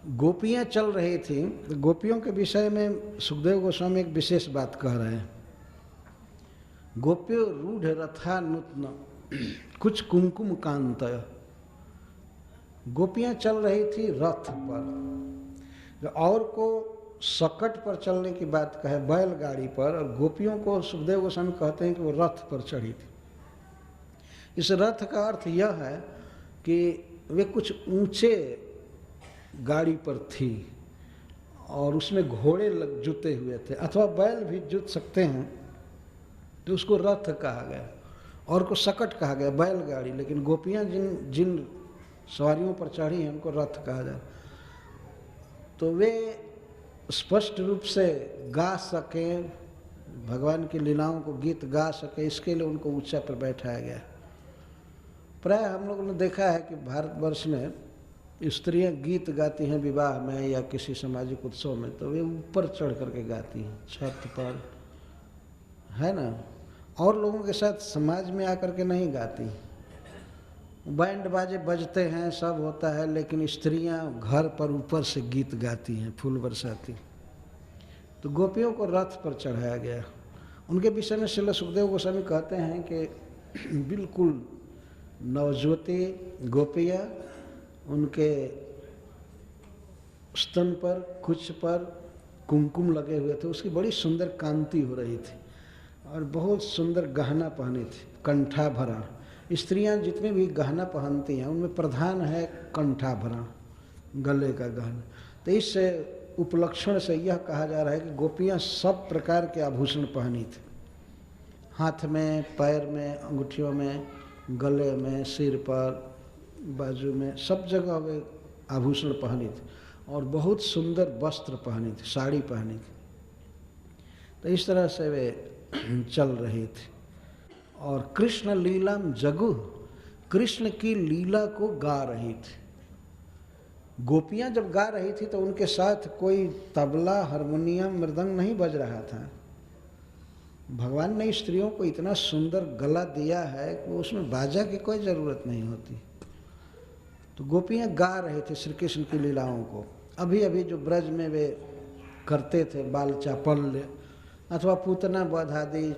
गोपियाँ चल रही थी। गोपियों के विषय में सुखदेव गोस्वामी एक विशेष बात कह रहे हैं। गोप्यो रूढ़ रथा नूतन कुछ कुमकुम कांतय, गोपियाँ चल रही थी रथ पर। और को सकट पर चलने की बात कहे, बैलगाड़ी पर, और गोपियों को सुखदेव गोस्वामी कहते हैं कि वो रथ पर चढ़ी थी। इस रथ का अर्थ यह है कि वे कुछ ऊंचे गाड़ी पर थी और उसमें घोड़े जुते हुए थे, अथवा बैल भी जुत सकते हैं, तो उसको रथ कहा गया। और को सकट कहा गया, बैलगाड़ी। लेकिन गोपियाँ जिन जिन सवारियों पर चढ़ी हैं उनको रथ कहा जाए। तो वे स्पष्ट रूप से गा सकें, भगवान की लीलाओं को गीत गा सके, इसके लिए उनको ऊंचा पर बैठाया गया। प्राय हम लोगों ने देखा है कि भारतवर्ष में स्त्रियां गीत गाती हैं विवाह में या किसी सामाजिक उत्सव में, तो वे ऊपर चढ़ करके गाती हैं, छत पर, है ना। और लोगों के साथ समाज में आकर के नहीं गाती। बैंड बाजे बजते हैं, सब होता है, लेकिन स्त्रियां घर पर ऊपर से गीत गाती हैं, फूल बरसाती। तो गोपियों को रथ पर चढ़ाया गया। उनके विषय में श्रील सुखदेव गोस्वामी कहते हैं कि बिल्कुल नवज्योति गोपियाँ, उनके स्तन पर, कुछ पर कुमकुम लगे हुए थे, उसकी बड़ी सुंदर कांति हो रही थी और बहुत सुंदर गहना पहनी थी, कंठाभरण। स्त्रियां जितने भी गहना पहनती हैं उनमें प्रधान है कंठाभरण, गले का गहना। तो इस उपलक्षण से यह कहा जा रहा है कि गोपियां सब प्रकार के आभूषण पहनी थी, हाथ में, पैर में, अंगूठियों में, गले में, सिर पर, बाजू में, सब जगह वे आभूषण पहनी थी और बहुत सुंदर वस्त्र पहनी थी, साड़ी पहनी थी। तो इस तरह से वे चल रही थी। और कृष्ण लीलाम जगु, कृष्ण की लीला को गा रही थी। गोपियां जब गा रही थी तो उनके साथ कोई तबला, हारमोनियम, मृदंग नहीं बज रहा था। भगवान ने स्त्रियों को इतना सुंदर गला दिया है कि उसमें बाजा की कोई ज़रूरत नहीं होती। तो गोपियां गा रहे थे श्री कृष्ण की लीलाओं को। अभी अभी जो ब्रज में वे करते थे, बाल चापल्य अथवा पूतना वध आदि,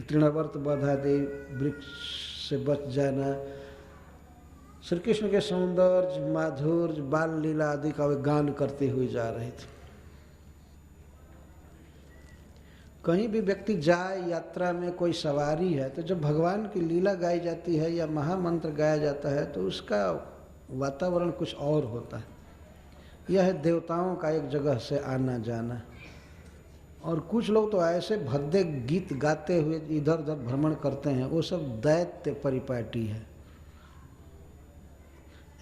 तृणवर्त वध आदि, वृक्ष से बच जाना, श्री कृष्ण के सौंदर्य, माधुर्य, बाल लीला आदि का वे गान करते हुए जा रहे थे। कहीं भी व्यक्ति जाए, यात्रा में कोई सवारी है, तो जब भगवान की लीला गाई जाती है या महामंत्र गाया जाता है तो उसका वातावरण कुछ और होता है। यह है देवताओं का एक जगह से आना जाना। और कुछ लोग तो ऐसे भद्दे गीत गाते हुए इधर उधर भ्रमण करते हैं, वो सब दैत्य परिपाटी है।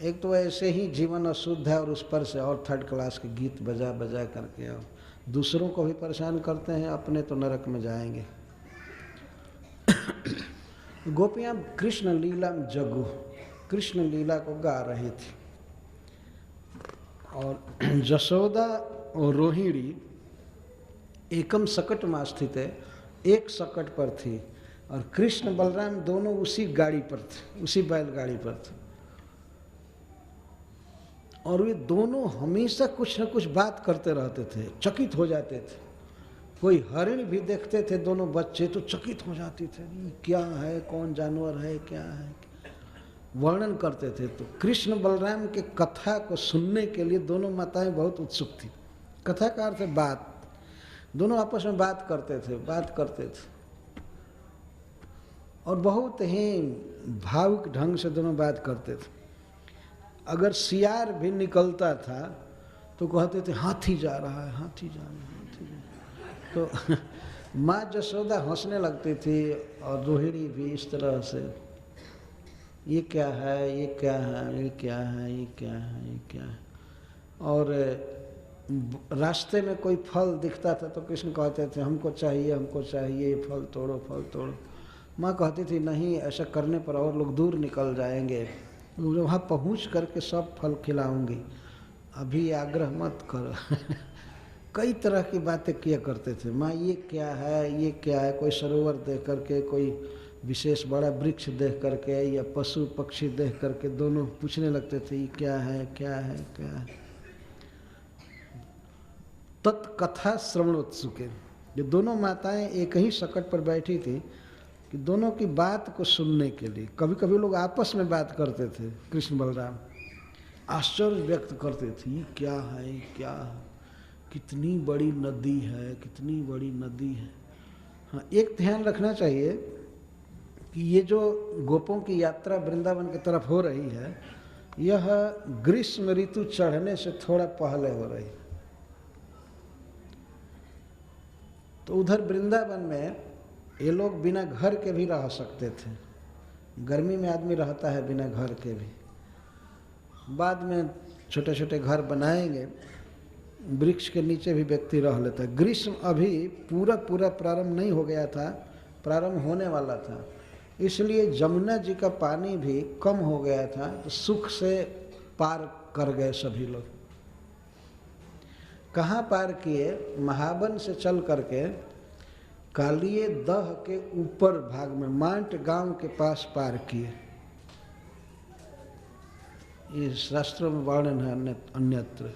एक तो ऐसे ही जीवन अशुद्ध है और उस पर से और थर्ड क्लास के गीत बजा बजा करके और दूसरों को भी परेशान करते हैं, अपने तो नरक में जाएंगे। गोपियां कृष्ण लीला में जगु, कृष्ण लीला को गा रही थी। और जशोदा और रोहिणी एकम सकट में स्थित है, एक सकट पर थी और कृष्ण बलराम दोनों उसी गाड़ी पर थे, उसी बैलगाड़ी पर थे। और वे दोनों हमेशा कुछ न कुछ बात करते रहते थे, चकित हो जाते थे। कोई हरिण भी देखते थे दोनों बच्चे तो चकित हो जाती थे, क्या है, कौन जानवर है, क्या है, वर्णन करते थे। तो कृष्ण बलराम के कथा को सुनने के लिए दोनों माताएं बहुत उत्सुक थी। कथा का अर्थ है बात, दोनों आपस में बात करते थे और बहुत ही भावुक ढंग से दोनों बात करते थे। अगर सियार भी निकलता था तो कहते थे हाथी जा रहा है, हाथी जा रहा है, हाथी जा रहा है। तो माँ जसोदा हंसने लगती थी और रोहिणी भी इस तरह से, ये क्या है, ये क्या है, ये क्या है, ये क्या है, ये क्या है। और रास्ते में कोई फल दिखता था तो कृष्ण कहते थे हमको चाहिए, हमको चाहिए, फल तोड़ो, फल तोड़ो। माँ कहती थी नहीं, ऐसा करने पर और लोग दूर निकल जाएंगे, वहाँ पहुँच करके सब फल खिलाऊंगी, अभी आग्रह मत कर। कई तरह की बातें किया करते थे। माँ ये क्या है, ये क्या है, कोई सरोवर देख करके, कोई विशेष बड़ा वृक्ष देख करके या पशु पक्षी देख करके दोनों पूछने लगते थे ये क्या है, क्या है, क्या है। तत्कथा श्रवणोत्सुके, ये दोनों माताएं एक ही सकट पर बैठी थी कि दोनों की बात को सुनने के लिए। कभी कभी लोग आपस में बात करते थे, कृष्ण बलराम आश्चर्य व्यक्त करते थे, ये क्या है, ये क्या है, कितनी बड़ी नदी है, कितनी बड़ी नदी है। हाँ, एक ध्यान रखना चाहिए कि ये जो गोपों की यात्रा वृंदावन की तरफ हो रही है, यह ग्रीष्म ऋतु चढ़ने से थोड़ा पहले हो रही है। तो उधर वृंदावन में ये लोग बिना घर के भी रह सकते थे। गर्मी में आदमी रहता है बिना घर के भी, बाद में छोटे छोटे घर बनाएंगे, वृक्ष के नीचे भी व्यक्ति रह लेता है। ग्रीष्म अभी पूरा प्रारंभ नहीं हो गया था, प्रारंभ होने वाला था, इसलिए जमुना जी का पानी भी कम हो गया था, तो सुख से पार कर गए सभी लोग। कहाँ पार किए? महावन से चल करके कालिए दह के ऊपर भाग में मांट गांव के पास पार किए। ये शास्त्रों में वर्णन है अन्यत्र।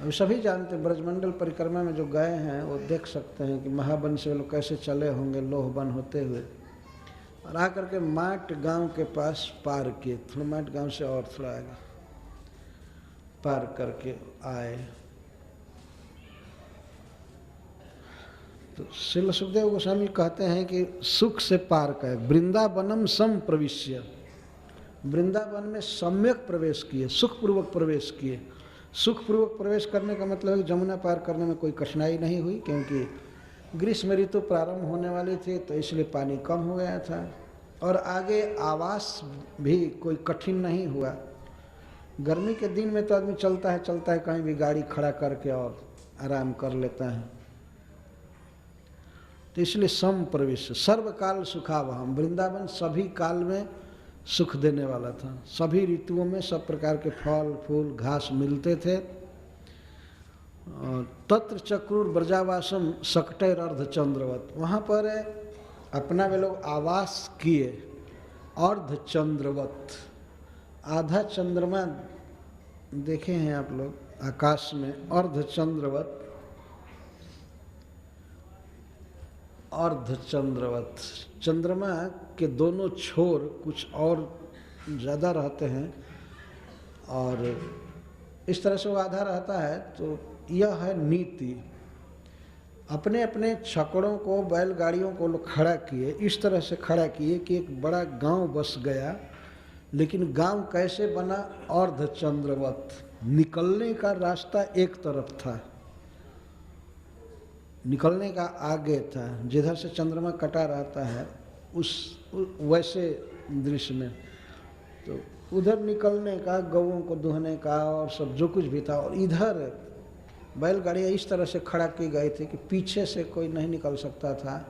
अब सभी जानते, ब्रजमंडल परिक्रमा में जो गए हैं वो देख सकते हैं कि महावन से लोग कैसे चले होंगे लोहबन होते हुए, और आकर के माट गांव के पास पार किए। थोड़ा माट गांव से और थोड़ा आगे पार करके आए। तो श्रील सुखदेव गोस्वामी कहते हैं कि सुख से पार कर, वृंदावनम सम प्रविश्य, वृंदावन में सम्यक प्रवेश किए, सुखपूर्वक प्रवेश किए। सुखपूर्वक प्रवेश करने का मतलब है जमुना पार करने में कोई कठिनाई नहीं हुई, क्योंकि ग्रीष्म ऋतु प्रारंभ होने वाली थी तो इसलिए पानी कम हो गया था, और आगे आवास भी कोई कठिन नहीं हुआ। गर्मी के दिन में तो आदमी चलता है कहीं भी गाड़ी खड़ा करके और आराम कर लेता है। तो इसलिए सम प्रवेश सर्वकाल सुखावहम, वृंदावन सभी काल में सुख देने वाला था। सभी ऋतुओं में सब प्रकार के फल फूल घास मिलते थे। तत्र चक्रूर ब्रजावासम सकटैर अर्धचंद्रवत, वहाँ पर अपना वे लोग आवास किए अर्धचंद्रवत, आधा चंद्रमा देखे हैं आप लोग आकाश में, अर्धचंद्रवत, अर्धचंद्रवत। चंद्रमा के दोनों छोर कुछ और ज़्यादा रहते हैं और इस तरह से वो आधा रहता है। तो यह है नीति। अपने अपने छकड़ों को, बैलगाड़ियों को लोग खड़ा किए, इस तरह से खड़ा किए कि एक बड़ा गांव बस गया। लेकिन गांव कैसे बना? अर्धचंद्रवत, निकलने का रास्ता एक तरफ था, निकलने का आगे था, जिधर से चंद्रमा कटा रहता है उस वैसे दृश्य में। तो उधर निकलने का, गौओं को दुहने का और सब जो कुछ भी था, और इधर बैलगाड़ियाँ इस तरह से खड़ा की गई थी कि पीछे से कोई नहीं निकल सकता था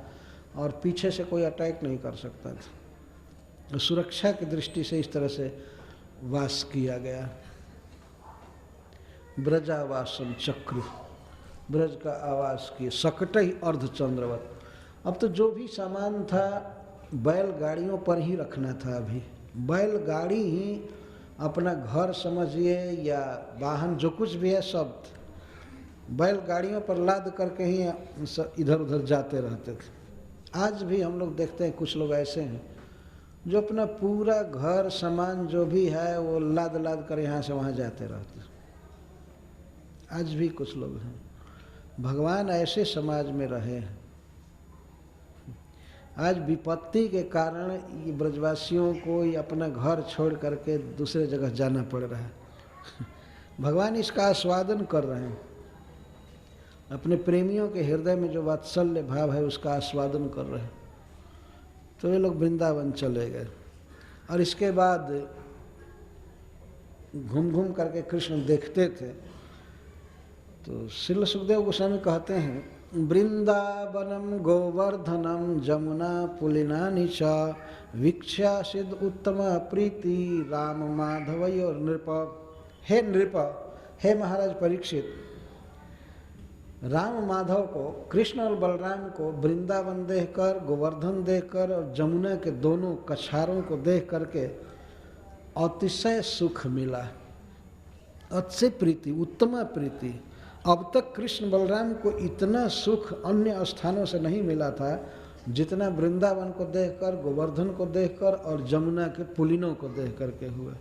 और पीछे से कोई अटैक नहीं कर सकता था। तो सुरक्षा की दृष्टि से इस तरह से वास किया गया। ब्रजावासम चक्र, ब्रज का आवास किए, सकटई अर्धचंद्रवत। अब तो जो भी सामान था बैलगाड़ियों पर ही रखना था। अभी बैलगाड़ी ही अपना घर समझिए या वाहन जो कुछ भी है सब बैलगाड़ियों पर लाद करके ही इधर उधर जाते रहते थे। आज भी हम लोग देखते हैं कुछ लोग ऐसे हैं जो अपना पूरा घर सामान जो भी है वो लाद लाद कर यहाँ से वहाँ जाते रहते हैं। आज भी कुछ लोग हैं। भगवान ऐसे समाज में रहे हैं। आज विपत्ति के कारण ये ब्रजवासियों को ये अपना घर छोड़ करके दूसरे जगह जाना पड़ रहा है। भगवान इसका आस्वादन कर रहे हैं। अपने प्रेमियों के हृदय में जो वात्सल्य भाव है उसका आस्वादन कर रहे हैं। तो ये लोग वृंदावन चले गए और इसके बाद घूम घूम करके कृष्ण देखते थे। तो श्रील सुखदेव गोस्वामी कहते हैं वृंदावनम गोवर्धनम जमुना पुलिनानि च वीक्ष्यासिद उत्तम प्रीति राम माधवयोर नृप। हे नृप, हे महाराज परीक्षित, राम माधव को, कृष्ण और बलराम को वृंदावन देखकर, गोवर्धन देखकर और जमुना के दोनों कछारों को देख करके अतिशय सुख मिला, अतिशय प्रीति, उत्तम प्रीति। अब तक कृष्ण बलराम को इतना सुख अन्य स्थानों से नहीं मिला था जितना वृंदावन को देखकर, गोवर्धन को देखकर और जमुना के पुलिनों को देख करके हुए।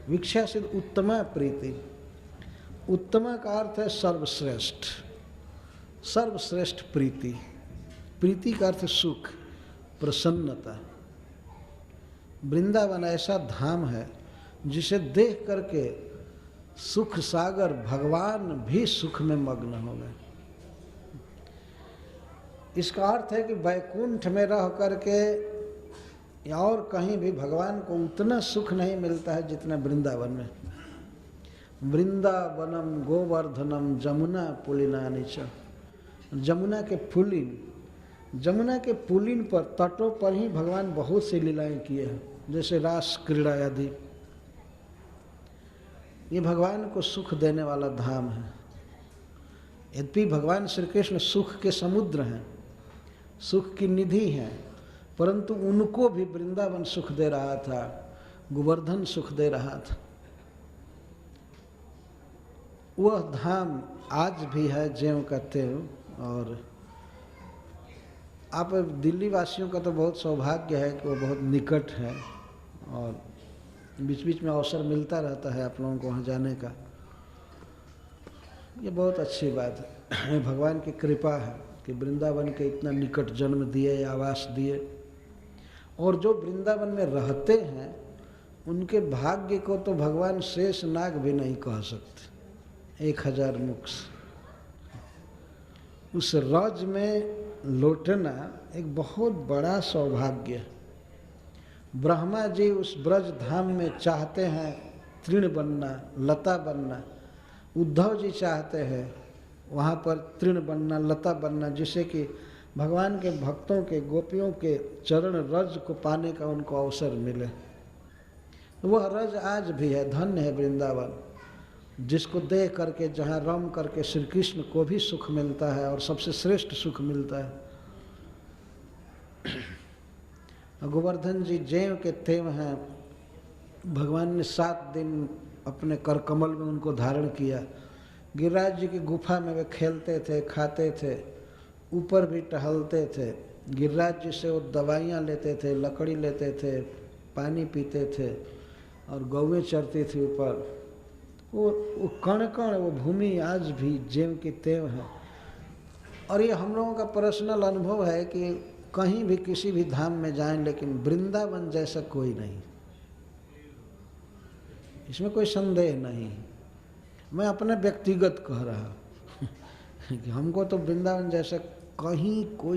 वीक्षा सिद्ध उत्तमा प्रीति। उत्तमा का अर्थ है सर्वश्रेष्ठ, सर्वश्रेष्ठ प्रीति। प्रीति का अर्थ सुख, प्रसन्नता। वृंदावन ऐसा धाम है जिसे देख करके सुख सागर भगवान भी सुख में मग्न हो गए। इसका अर्थ है कि वैकुंठ में रह करके या और कहीं भी भगवान को उतना सुख नहीं मिलता है जितना वृंदावन में। वृंदावनम गोवर्धनम जमुना पुलिनानि च। जमुना के पुलिन, जमुना के पुलिन पर, तटों पर ही भगवान बहुत सी लीलाएं किए हैं, जैसे रास क्रीड़ा आदि। ये भगवान को सुख देने वाला धाम है। यद्यपि भगवान श्री कृष्ण सुख के समुद्र हैं, सुख की निधि हैं, परंतु उनको भी वृंदावन सुख दे रहा था, गोवर्धन सुख दे रहा था। वह धाम आज भी है ज्यों का त्यों। और आप दिल्ली वासियों का तो बहुत सौभाग्य है कि वो बहुत निकट है और बीच बीच में अवसर मिलता रहता है आप लोगों को वहाँ जाने का। ये बहुत अच्छी बात है, भगवान की कृपा है कि वृंदावन के इतना निकट जन्म दिए, आवास दिए। और जो वृंदावन में रहते हैं उनके भाग्य को तो भगवान शेष नाग भी नहीं कह सकते। 1000 मुख उस रज में लौटना एक बहुत बड़ा सौभाग्य है। ब्रह्मा जी उस ब्रज धाम में चाहते हैं तृण बनना, लता बनना। उद्धव जी चाहते हैं वहाँ पर तृण बनना, लता बनना, जिससे कि भगवान के भक्तों के, गोपियों के चरण रज को पाने का उनको अवसर मिले। वह रज आज भी है। धन्य है वृंदावन, जिसको देख करके, जहाँ रम करके श्री कृष्ण को भी सुख मिलता है और सबसे श्रेष्ठ सुख मिलता है। गोवर्धन जी ज्यों के त्यों हैं। भगवान ने 7 दिन अपने कर कमल में उनको धारण किया। गिरिराज जी की गुफा में वे खेलते थे, खाते थे, ऊपर भी टहलते थे। गिरिराज जी से वो दवाइयाँ लेते थे, लकड़ी लेते थे, पानी पीते थे और गौवें चरती थी ऊपर। वो कण कण, वो भूमि आज भी ज्यों की त्यों है। और ये हम लोगों का पर्सनल अनुभव है कि कहीं भी किसी भी धाम में जाएं, लेकिन वृंदावन जैसा कोई नहीं, इसमें कोई संदेह नहीं। मैं अपने व्यक्तिगत कह रहा कि हमको तो वृंदावन जैसा कहीं कोई